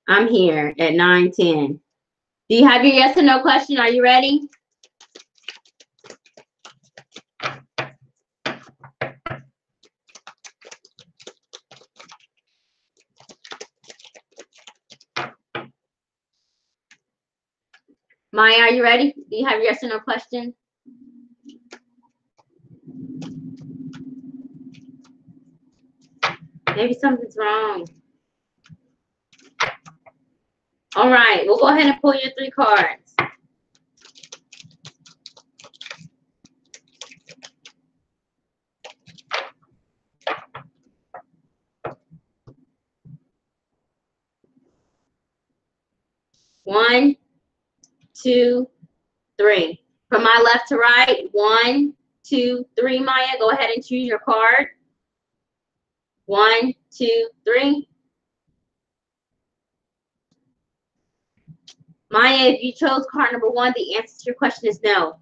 I'm here at 9:10. Do you have your yes or no question? Are you ready? Maya, are you ready? Do you have your yes or no question? Maybe something's wrong. All right, we'll go ahead and pull your 3 cards. 1, 2, 3. From my left to right, 1, 2, 3, Maya. Go ahead and choose your card. 1, 2, 3. Maya, if you chose card number 1, the answer to your question is no.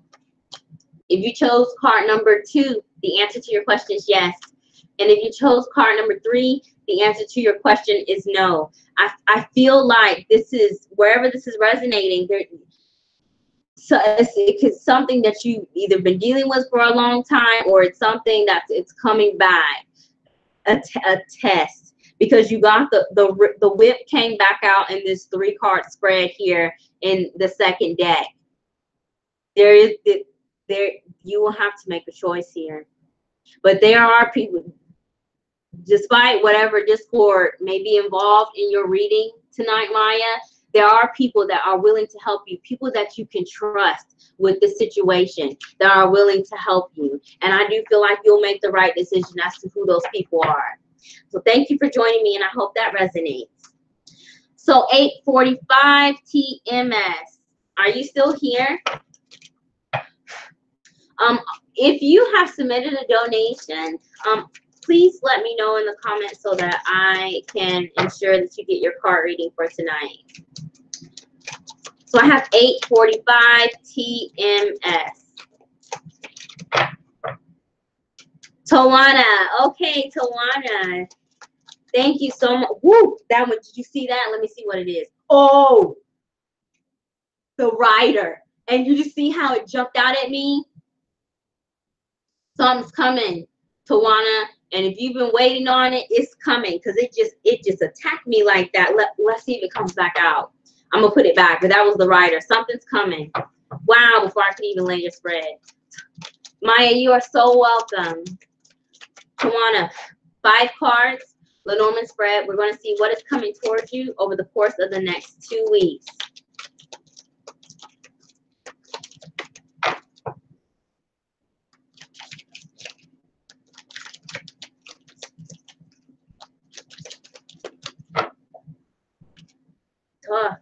If you chose card number 2, the answer to your question is yes. And if you chose card number 3, the answer to your question is no. I feel like this is, wherever this is resonating, so it's something that you've either been dealing with for a long time, or it's something it's coming back, a test, because you got the whip came back out in this 3-card spread here in the second deck. You will have to make a choice here. But there are people, despite whatever discord may be involved in your reading tonight, Maya, there are people that are willing to help you, people that you can trust with the situation, that are willing to help you. And I do feel like you'll make the right decision as to who those people are. So thank you for joining me, and I hope that resonates. So 8:45 TMS. Are you still here? If you have submitted a donation, please let me know in the comments so that I can ensure that you get your card reading for tonight. So I have 8:45 TMS. Tawana. Okay, Tawana. Thank you so much. Woo! That one, did you see that? Let me see what it is. Oh! The rider. And you just see how it jumped out at me? Something's coming, Tawana. And if you've been waiting on it, it's coming, because it just attacked me like that. Let's see if it comes back out. I'm gonna put it back, but that was the rider. Something's coming. Wow, before I could even lay your spread. Maya, you are so welcome. Tawana, 5 cards, Lenormand spread. We're gonna see what is coming towards you over the course of the next 2 weeks. Tough.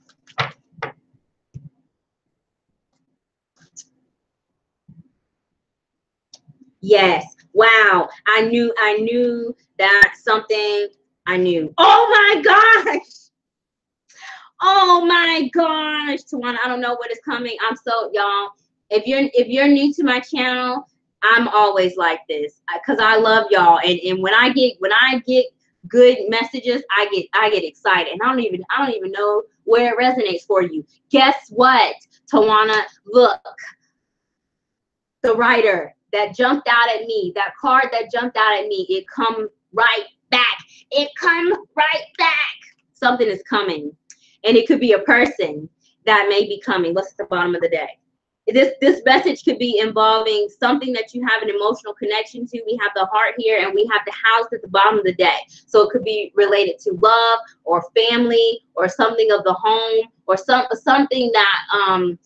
Yes. Wow. I knew that something. I knew. Oh my gosh. Oh my gosh. Tawana, I don't know what is coming. I'm so, y'all. If you're new to my channel, I'm always like this, because I love y'all. And when I get good messages, I get excited. And I don't even know where it resonates for you. Guess what, Tawana? Look. The rider that jumped out at me, that card that jumped out at me, it come right back. It come right back. Something is coming. And it could be a person that may be coming. What's at the bottom of the deck? This message could be involving something that you have an emotional connection to. We have the heart here, and we have the house at the bottom of the deck. So it could be related to love or family or something of the home, or something that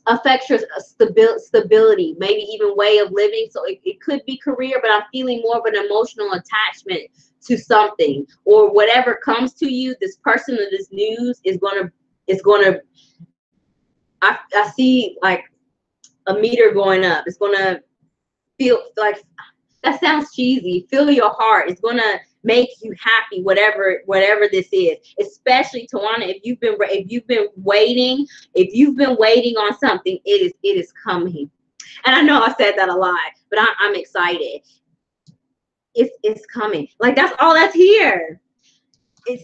affects your stability, maybe even way of living. So it could be career, but I'm feeling more of an emotional attachment to something, or whatever comes to you. This person or this news is gonna I see like a meter going up. It's gonna feel like, that sounds cheesy, fill your heart. It's gonna make you happy, whatever this is. Especially, Tawana, if you've been waiting on something, it is coming. And I know I said that a lot, but I'm excited. It's coming. Like, that's all that's here. It's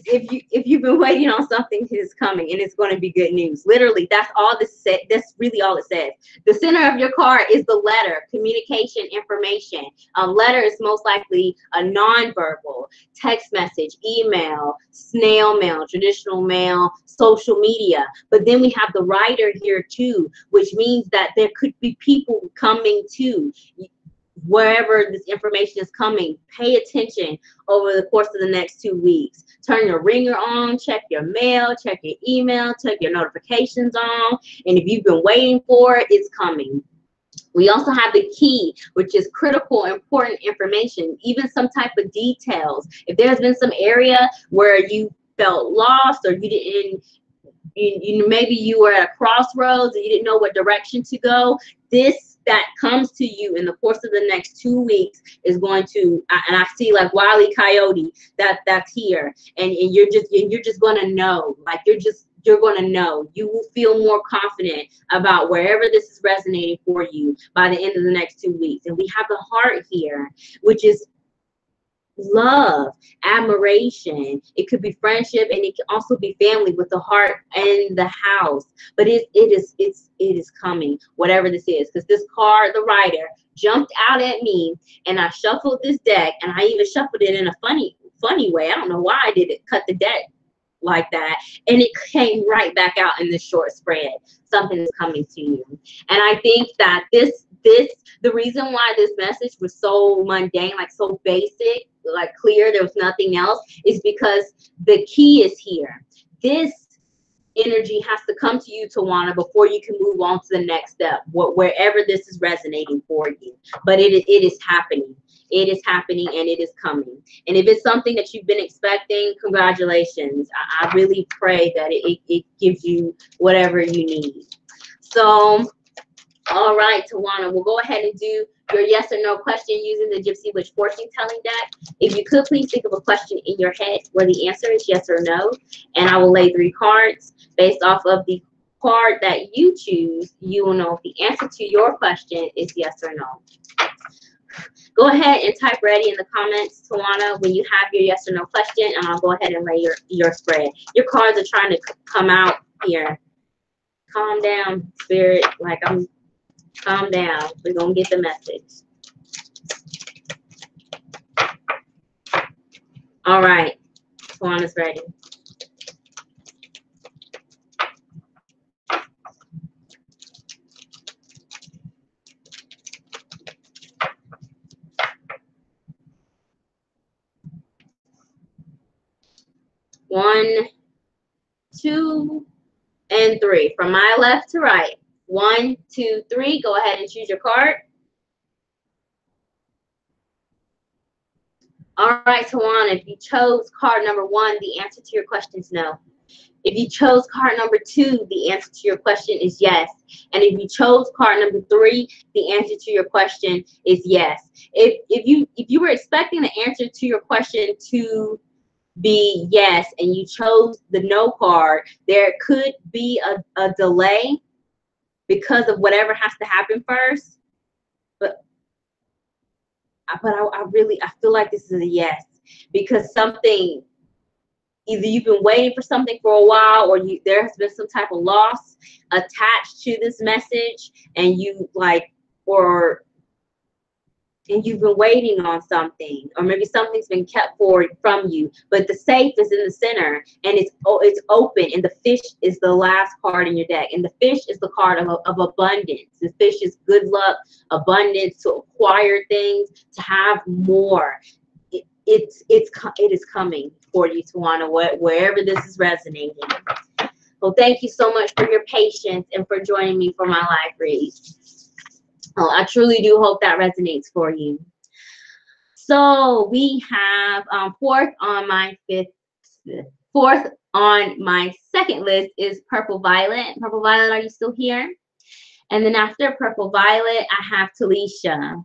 if you've been waiting on something, it's coming, and it's going to be good news. Literally, that's all this said. That's really all it says. The center of your card is the letter, communication, information. Letter is most likely a nonverbal text message, email, snail mail, traditional mail, social media. But then we have the writer here too, which means that there could be people coming too. Wherever this information is coming, pay attention over the course of the next 2 weeks. Turn your ringer on, check your mail, check your email, check your notifications on. And if you've been waiting for it, it's coming. We also have the key, which is critical, important information, even some type of details. If there's been some area where you felt lost, or you didn't maybe you were at a crossroads and you didn't know what direction to go. This that comes to you in the course of the next 2 weeks is going to, and I see like Wile E. Coyote that's here, and you're just gonna know, like you're gonna know. You will feel more confident about wherever this is resonating for you by the end of the next 2 weeks. And we have the heart here, which is love, admiration. It could be friendship, and it can also be family with the heart and the house. But it is coming, whatever this is, because this card, the writer, jumped out at me, and I shuffled this deck, and I even shuffled it in a funny way. I don't know why I did it, cut the deck like that, and it came right back out in this short spread. Something is coming to you, and I think that the reason why this message was so mundane, like so basic, like clear, there was nothing else, is because the key is here. This energy has to come to you, Tawana, before you can move on to the next step, wherever this is resonating for you. But it is happening. It is happening, and it is coming. And if it's something that you've been expecting, congratulations. I really pray that it gives you whatever you need. So, all right, Tawana, we'll go ahead and do your yes or no question using the Gypsy Witch fortune telling deck. If you could, please think of a question in your head where the answer is yes or no, and I will lay 3 cards. Based off of the card that you choose, you will know if the answer to your question is yes or no. Go ahead and type ready in the comments, Tawana, when you have your yes or no question, and I'll go ahead and lay your spread. Your cards are trying to come out here. Calm down, Spirit. Calm down. We're going to get the message. All right. Tawana's ready. One, 2, and 3. From my left to right. 1, 2, 3. Go ahead and choose your card. All right, Tawana, if you chose card number 1, the answer to your question is no. If you chose card number 2, the answer to your question is yes. And if you chose card number 3, the answer to your question is yes. If you were expecting the answer to your question to be yes, and you chose the no card, there could be a delay because of whatever has to happen first. But I feel like this is a yes, because something, either you've been waiting for something for a while, or there has been some type of loss attached to this message, and and you've been waiting on something, or maybe something's been kept from you, but the safe is in the center, and it's open, and the fish is the last card in your deck, and the fish is the card of abundance. The fish is good luck, abundance, to acquire things, to have more. It is coming for you, Tawana, wherever this is resonating. Well, thank you so much for your patience and for joining me for my live read. Oh, I truly do hope that resonates for you. So we have fourth on my second list is Purple Violet. Purple Violet, are you still here? And then after Purple Violet, I have Talisha.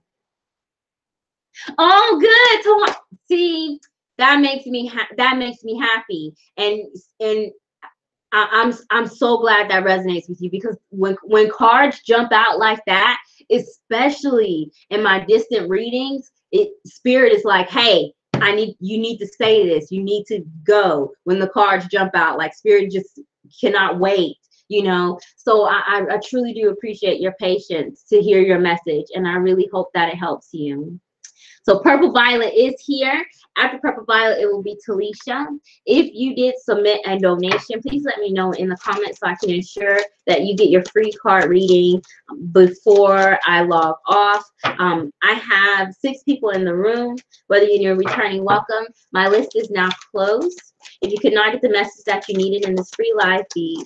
Oh, good. See, that makes me happy, and I'm so glad that resonates with you, because when cards jump out like that, especially in my distant readings, Spirit is like, hey, you need to say this, you need to go. When the cards jump out, like, Spirit just cannot wait, you know. So I truly do appreciate your patience to hear your message, and I really hope that it helps you. So Purple Violet is here. After Purple Violet, it will be Talisha. If you did submit a donation, please let me know in the comments so I can ensure that you get your free card reading before I log off. I have 6 people in the room. Whether you're returning, welcome. My list is now closed. If you could not get the message that you needed in this free live feed,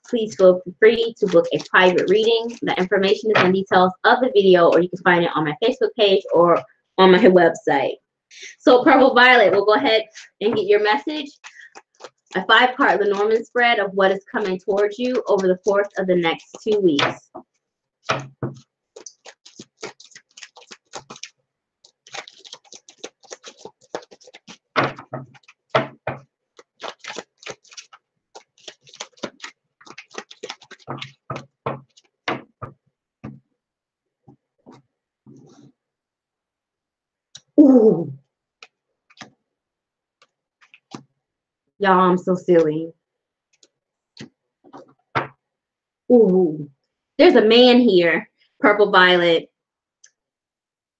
please feel free to book a private reading. The information is in details of the video, or you can find it on my Facebook page or on my website. So Purple Violet, we'll go ahead and get your message. a 5-card Lenormand spread of what is coming towards you over the course of the next 2 weeks. Ooh. Y'all, I'm so silly. Ooh. There's a man here, purple violet.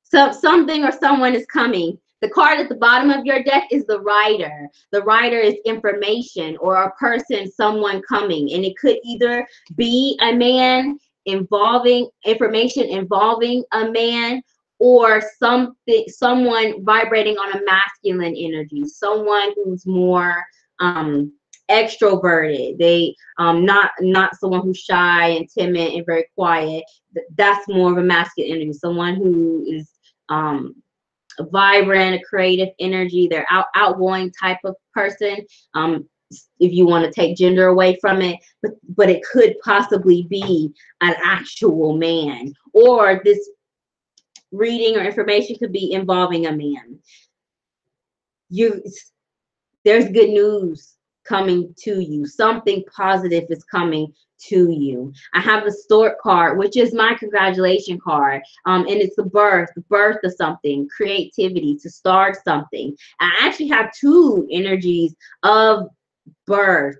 So something or someone is coming. The card at the bottom of your deck is the rider. The rider is information or a person, someone coming. And it could either be a man involving information involving a man, or something, someone vibrating on a masculine energy, someone who's more extroverted. They not someone who's shy and timid and very quiet. That's more of a masculine energy. Someone who is a vibrant, a creative energy. They're outgoing type of person. If you want to take gender away from it, but it could possibly be an actual man, or this reading or information could be involving a man. There's good news coming to you. Something positive is coming to you. I have the Stork card, which is my congratulation card. And it's the birth of something, creativity, to start something. I actually have 2 energies of birth.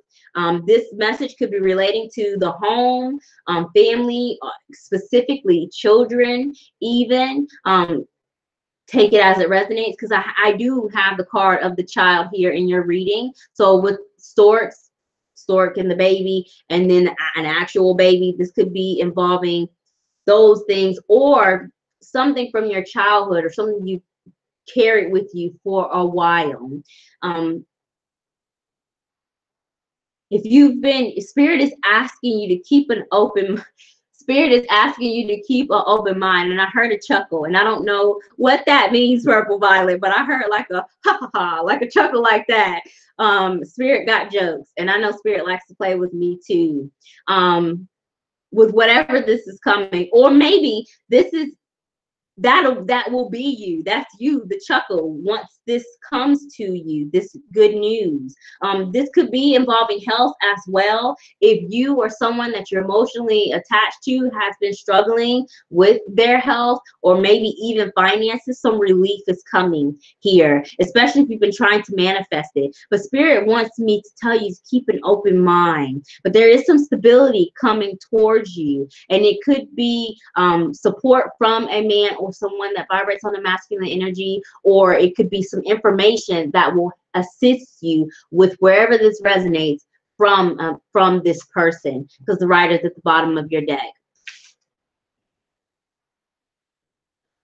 This message could be relating to the home, family, specifically children, even. Take it as it resonates, because I do have the card of the child here in your reading. So with stork and the baby, and then an actual baby, this could be involving those things, or something from your childhood, or something you carried with you for a while. If you've been, Spirit is asking you to keep an open Spirit is asking you to keep an open mind. And I heard a chuckle, and I don't know what that means, purple violet, but I heard like a ha ha ha, like a chuckle like that. Spirit got jokes, and I know Spirit likes to play with me too. With whatever this is coming, or maybe this is that will be you. That's you, the chuckle, once this comes to you, this good news. This could be involving health as well. If you or someone that you're emotionally attached to has been struggling with their health, or maybe even finances, some relief is coming here, especially if you've been trying to manifest it. But Spirit wants me to tell you to keep an open mind. But there is some stability coming towards you, and it could be support from a man or someone that vibrates on the masculine energy, or it could be some information that will assist you with wherever this resonates from this person, because the rider's at the bottom of your deck.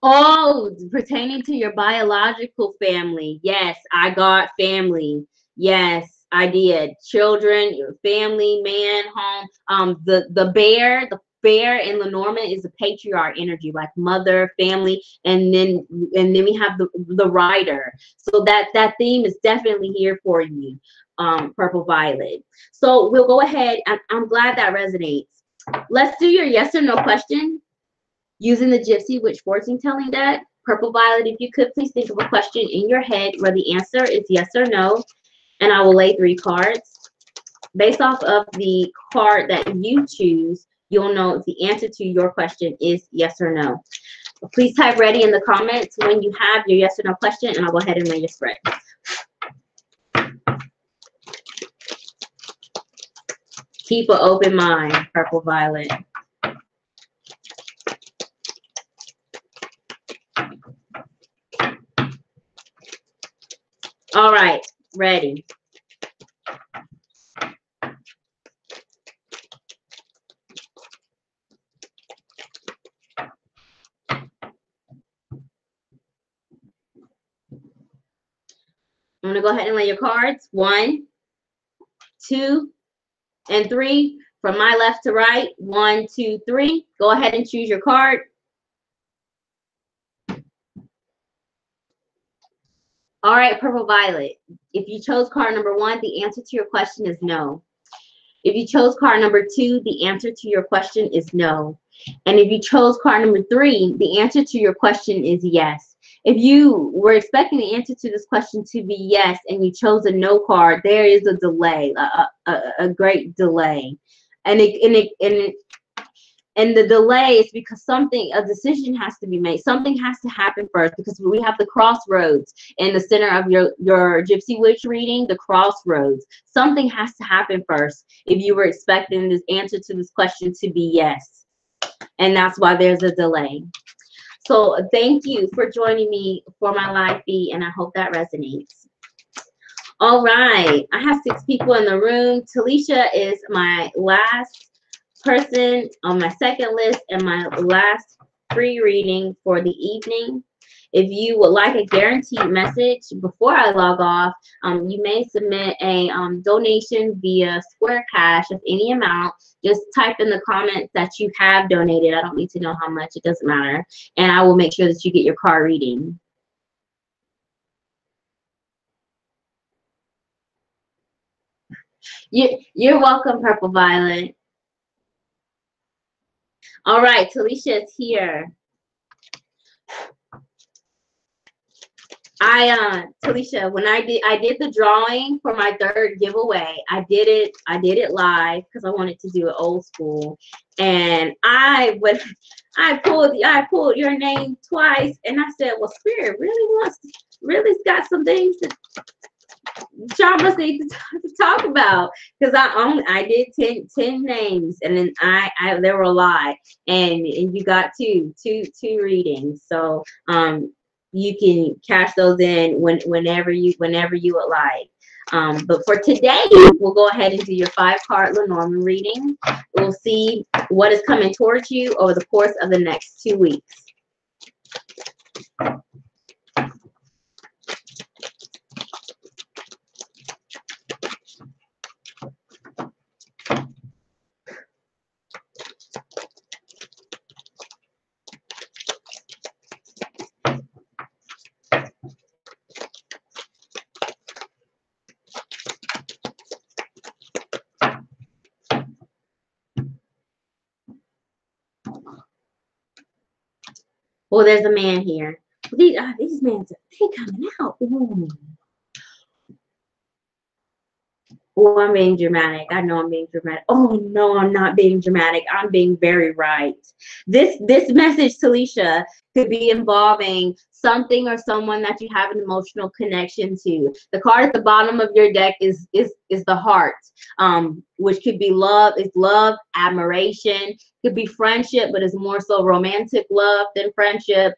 Oh, pertaining to your biological family. Yes, I got family. Yes, I did. Children, your family, man, home. The bear in Lenormand is a patriarch energy, like mother, family, and then we have the rider. So that theme is definitely here for you, purple violet. So we'll go ahead. I'm glad that resonates. Let's do your yes or no question using the Gypsy Witch fortune telling deck. Purple violet, if you could please think of a question in your head where the answer is yes or no, and I will lay 3 cards. Based off of the card that you choose, you'll know if the answer to your question is yes or no. Please type ready in the comments when you have your yes or no question, and I'll go ahead and lay your spread. Keep an open mind, purple violet. All right, ready. I'm going to go ahead and lay your cards. 1, 2, and 3. From my left to right. 1, 2, 3. Go ahead and choose your card. All right, purple violet. If you chose card number 1, the answer to your question is no. If you chose card number 2, the answer to your question is no. And if you chose card number 3, the answer to your question is yes. If you were expecting the answer to this question to be yes and you chose a no card, there is a delay, a great delay. And the delay is because a decision has to be made. Something has to happen first, because we have the crossroads in the center of your Gypsy Witch reading, the crossroads. Something has to happen first if you were expecting this answer to this question to be yes. And that's why there's a delay. So thank you for joining me for my live feed, and I hope that resonates. All right, I have 6 people in the room. Talisha is my last person on my second list and my last free reading for the evening. If you would like a guaranteed message before I log off, you may submit a donation via Square Cash of any amount. Just type in the comments that you have donated. I don't need to know how much. It doesn't matter. And I will make sure that you get your card reading. You're welcome, Purple Violet. All right, Talisha is here. Talisha, when I did the drawing for my 3rd giveaway, I did it live because I wanted to do it old school. And I pulled your name twice, and I said, well, Spirit really's got some things that y'all must need to talk about, because I did 10 names, and then there were a lot, and you got two readings. So you can cash those in whenever you would like. But for today, we'll go ahead and do your 5-card Lenormand reading. We'll see what is coming towards you over the course of the next 2 weeks. Well, there's a man here. These men, they coming out. Ooh. Oh, I'm being dramatic. I know I'm being dramatic. Oh no, I'm not being dramatic. I'm being very right. This message, Talisha, could be involving something or someone that you have an emotional connection to. The card at the bottom of your deck is the heart, which could be love. It's love, admiration. Could be friendship, but it's more so romantic love than friendship.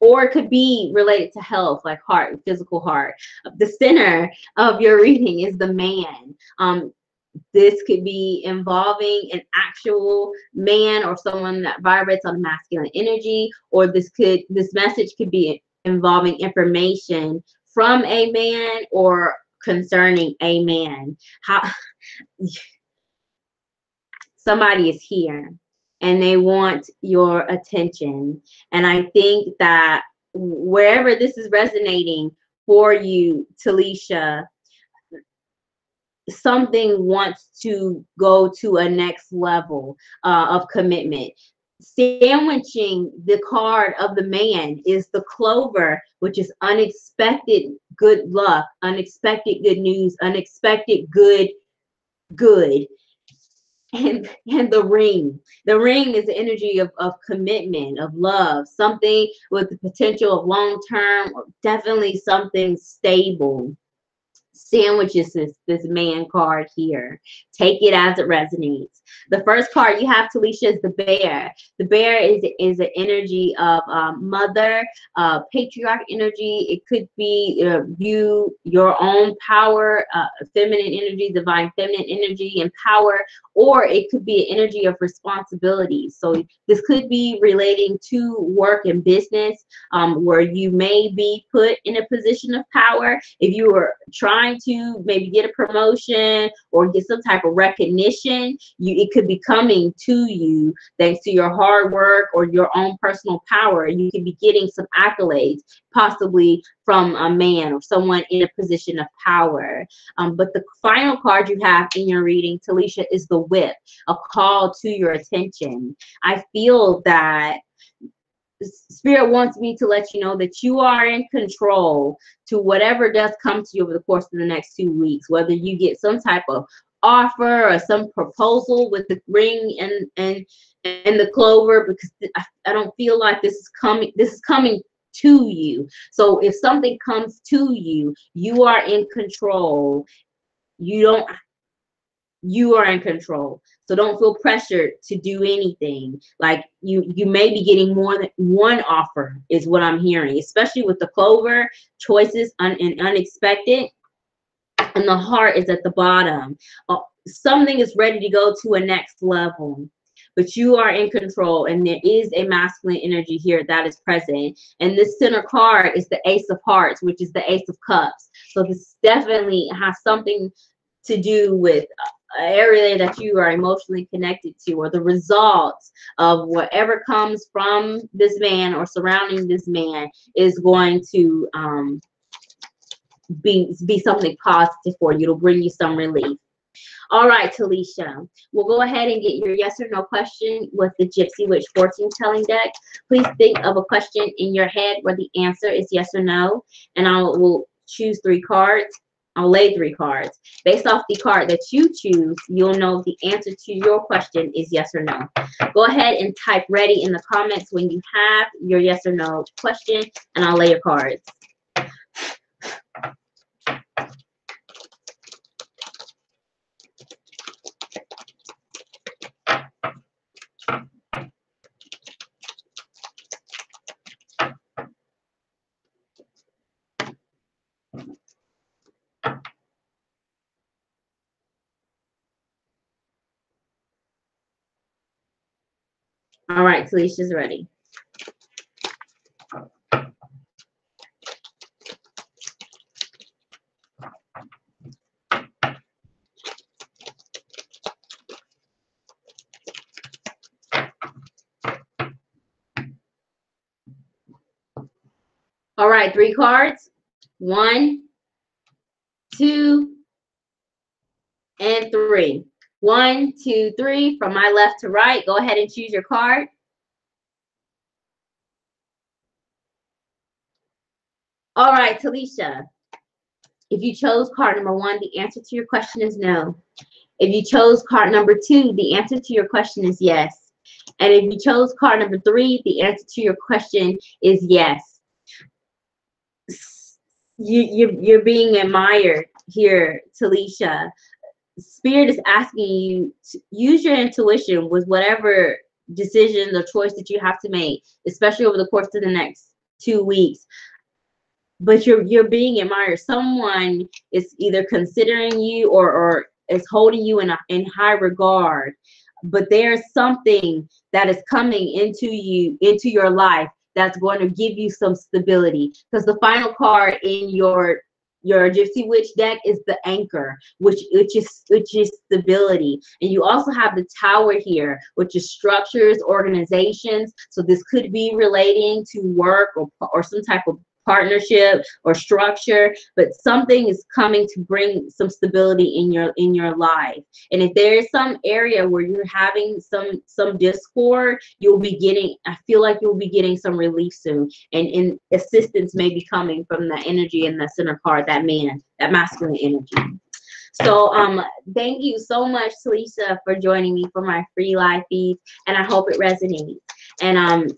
Or it could be related to health, like heart, physical heart. The center of your reading is the man. This could be involving an actual man or someone that vibrates on masculine energy, or this message could be involving information from a man or concerning a man. Somebody is here and they want your attention. And I think that wherever this is resonating for you, Talisha, something wants to go to a next level of commitment. Sandwiching the card of the man is the clover, which is unexpected good luck, unexpected good news, unexpected good. And the ring. The ring is the energy of commitment, of love, something with the potential of long-term, or definitely something stable. Sandwiches this man card here. Take it as it resonates. The first card you have, Talisha, is the bear. The bear is an energy of mother, patriarch energy. It could be your own power, feminine energy, divine feminine energy and power, or it could be an energy of responsibility. So this could be relating to work and business, where you may be put in a position of power. If you were trying to maybe get a promotion or get some type of recognition, it could be coming to you thanks to your hard work or your own personal power. You could be getting some accolades, possibly from a man or someone in a position of power. But the final card you have in your reading, Talisha, is the whip, a call to your attention. I feel that Spirit wants me to let you know that you are in control to whatever does come to you over the course of the next 2 weeks, whether you get some type of offer or some proposal with the ring and the clover, because I don't feel like this is coming to you. So if something comes to you, you are in control. You are in control. So don't feel pressured to do anything. Like you may be getting more than one offer is what I'm hearing, especially with the clover, choices and unexpected, and the heart is at the bottom. Something is ready to go to a next level, but you are in control, and there is a masculine energy here that is present. And this center card is the Ace of Hearts, which is the Ace of Cups. So this definitely has something to do with an area that you are emotionally connected to, or the results of whatever comes from this man or surrounding this man is going to be something positive for you. It'll bring you some relief. All right, Talisha, we'll go ahead and get your yes or no question with the Gypsy Witch fortune telling deck. Please think of a question in your head where the answer is yes or no, and I will choose 3 cards. I'll lay 3 cards. Based off the card that you choose, you'll know if the answer to your question is yes or no. Go ahead and type ready in the comments when you have your yes or no question, and I'll lay your cards. All right, Talisha's ready. All right, 3 cards. 1, 2, and 3. 1, 2, 3 from my left to right. Go ahead and choose your card. All right, Talisha, if you chose card number 1, the answer to your question is no. If you chose card number 2, the answer to your question is yes. And if you chose card number 3, the answer to your question is yes. You're being admired here, Talisha. Spirit is asking you to use your intuition with whatever decision or choice that you have to make, especially over the course of the next 2 weeks. But you're being admired. Someone is either considering you or is holding you in high regard. But there's something that is coming into your life that's going to give you some stability. Because the final card in your Gypsy Witch deck is the Anchor, which is stability. And you also have the Tower here, which is structures, organizations. So this could be relating to work or some type of partnership or structure, but something is coming to bring some stability in your life. And if there is some area where you're having some discord, I feel like you'll be getting some relief soon, and assistance may be coming from the energy in the center card, that masculine energy. So thank you so much, Talisha, for joining me for my free live feed, and I hope it resonates. And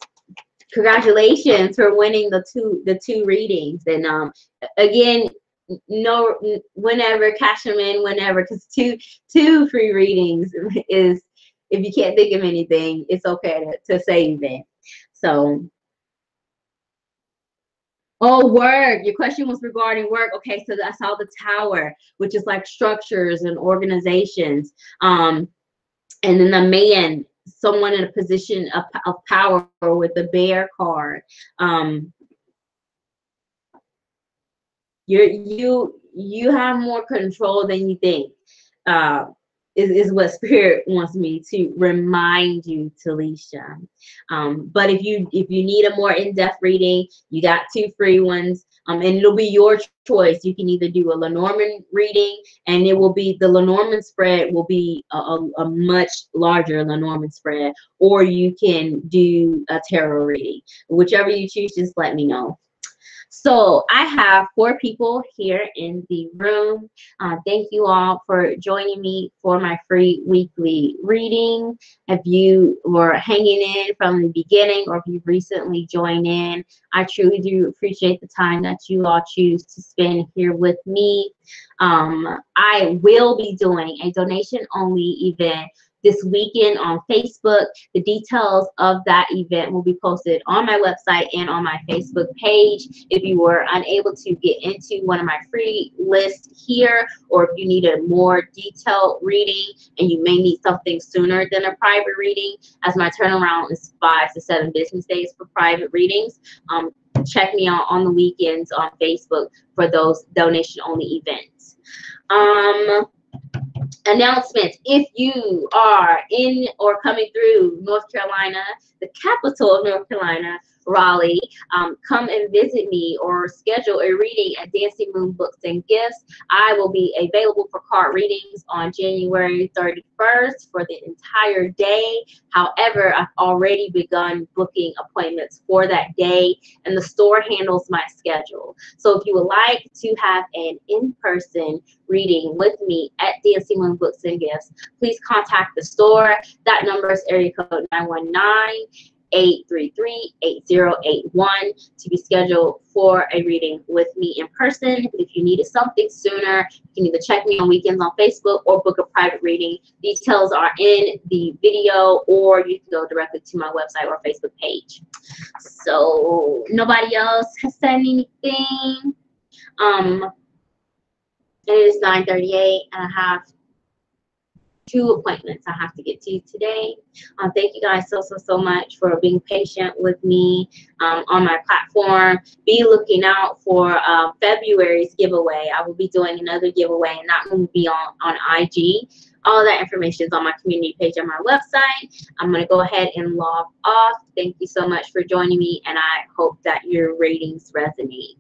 congratulations for winning the two readings. And again, no, whenever, cash them in whenever, because two free readings is, if you can't think of anything, it's okay to save it. So, oh, work. Your question was regarding work. Okay, so I saw the Tower, which is like structures and organizations. And then the Man, someone in a position of power with the Bear card. You have more control than you think. is what Spirit wants me to remind you, Talisha. But if you need a more in-depth reading, you got 2 free ones. And it'll be your choice. You can either do a Lenormand reading, and it will be the Lenormand spread will be a much larger Lenormand spread, or you can do a tarot reading. Whichever you choose, just let me know. So I have 4 people here in the room. Thank you all for joining me for my free weekly reading. If you were hanging in from the beginning, or if you've recently joined in, I truly do appreciate the time that you all choose to spend here with me. I will be doing a donation-only event this weekend on Facebook. The details of that event will be posted on my website and on my Facebook page. If you were unable to get into one of my free lists here, or if you need a more detailed reading and you may need something sooner than a private reading, as my turnaround is 5 to 7 business days for private readings, check me out on the weekends on Facebook for those donation-only events. Announcements. If you are in or coming through North Carolina, the capital of North Carolina, Raleigh, come and visit me or schedule a reading at Dancing Moon Books and Gifts. I will be available for card readings on January 31st for the entire day. However, I've already begun booking appointments for that day, and the store handles my schedule. So if you would like to have an in-person reading with me at Dancing Moon Books and Gifts, please contact the store. That number is area code 919-833-8081 to be scheduled for a reading with me in person. If you needed something sooner, you can either check me on weekends on Facebook or book a private reading. Details are in the video, or you can go directly to my website or Facebook page. So nobody else has said anything. It is 9:38, and I have 2 appointments I have to get to today. Thank you guys so much for being patient with me on my platform. Be looking out for February's giveaway. I will be doing another giveaway, and that will be on IG. All that information is on my community page on my website. I'm going to go ahead and log off. Thank you so much for joining me, and I hope that your ratings resonate.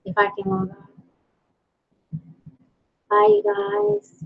If I can log off. Bye, you guys.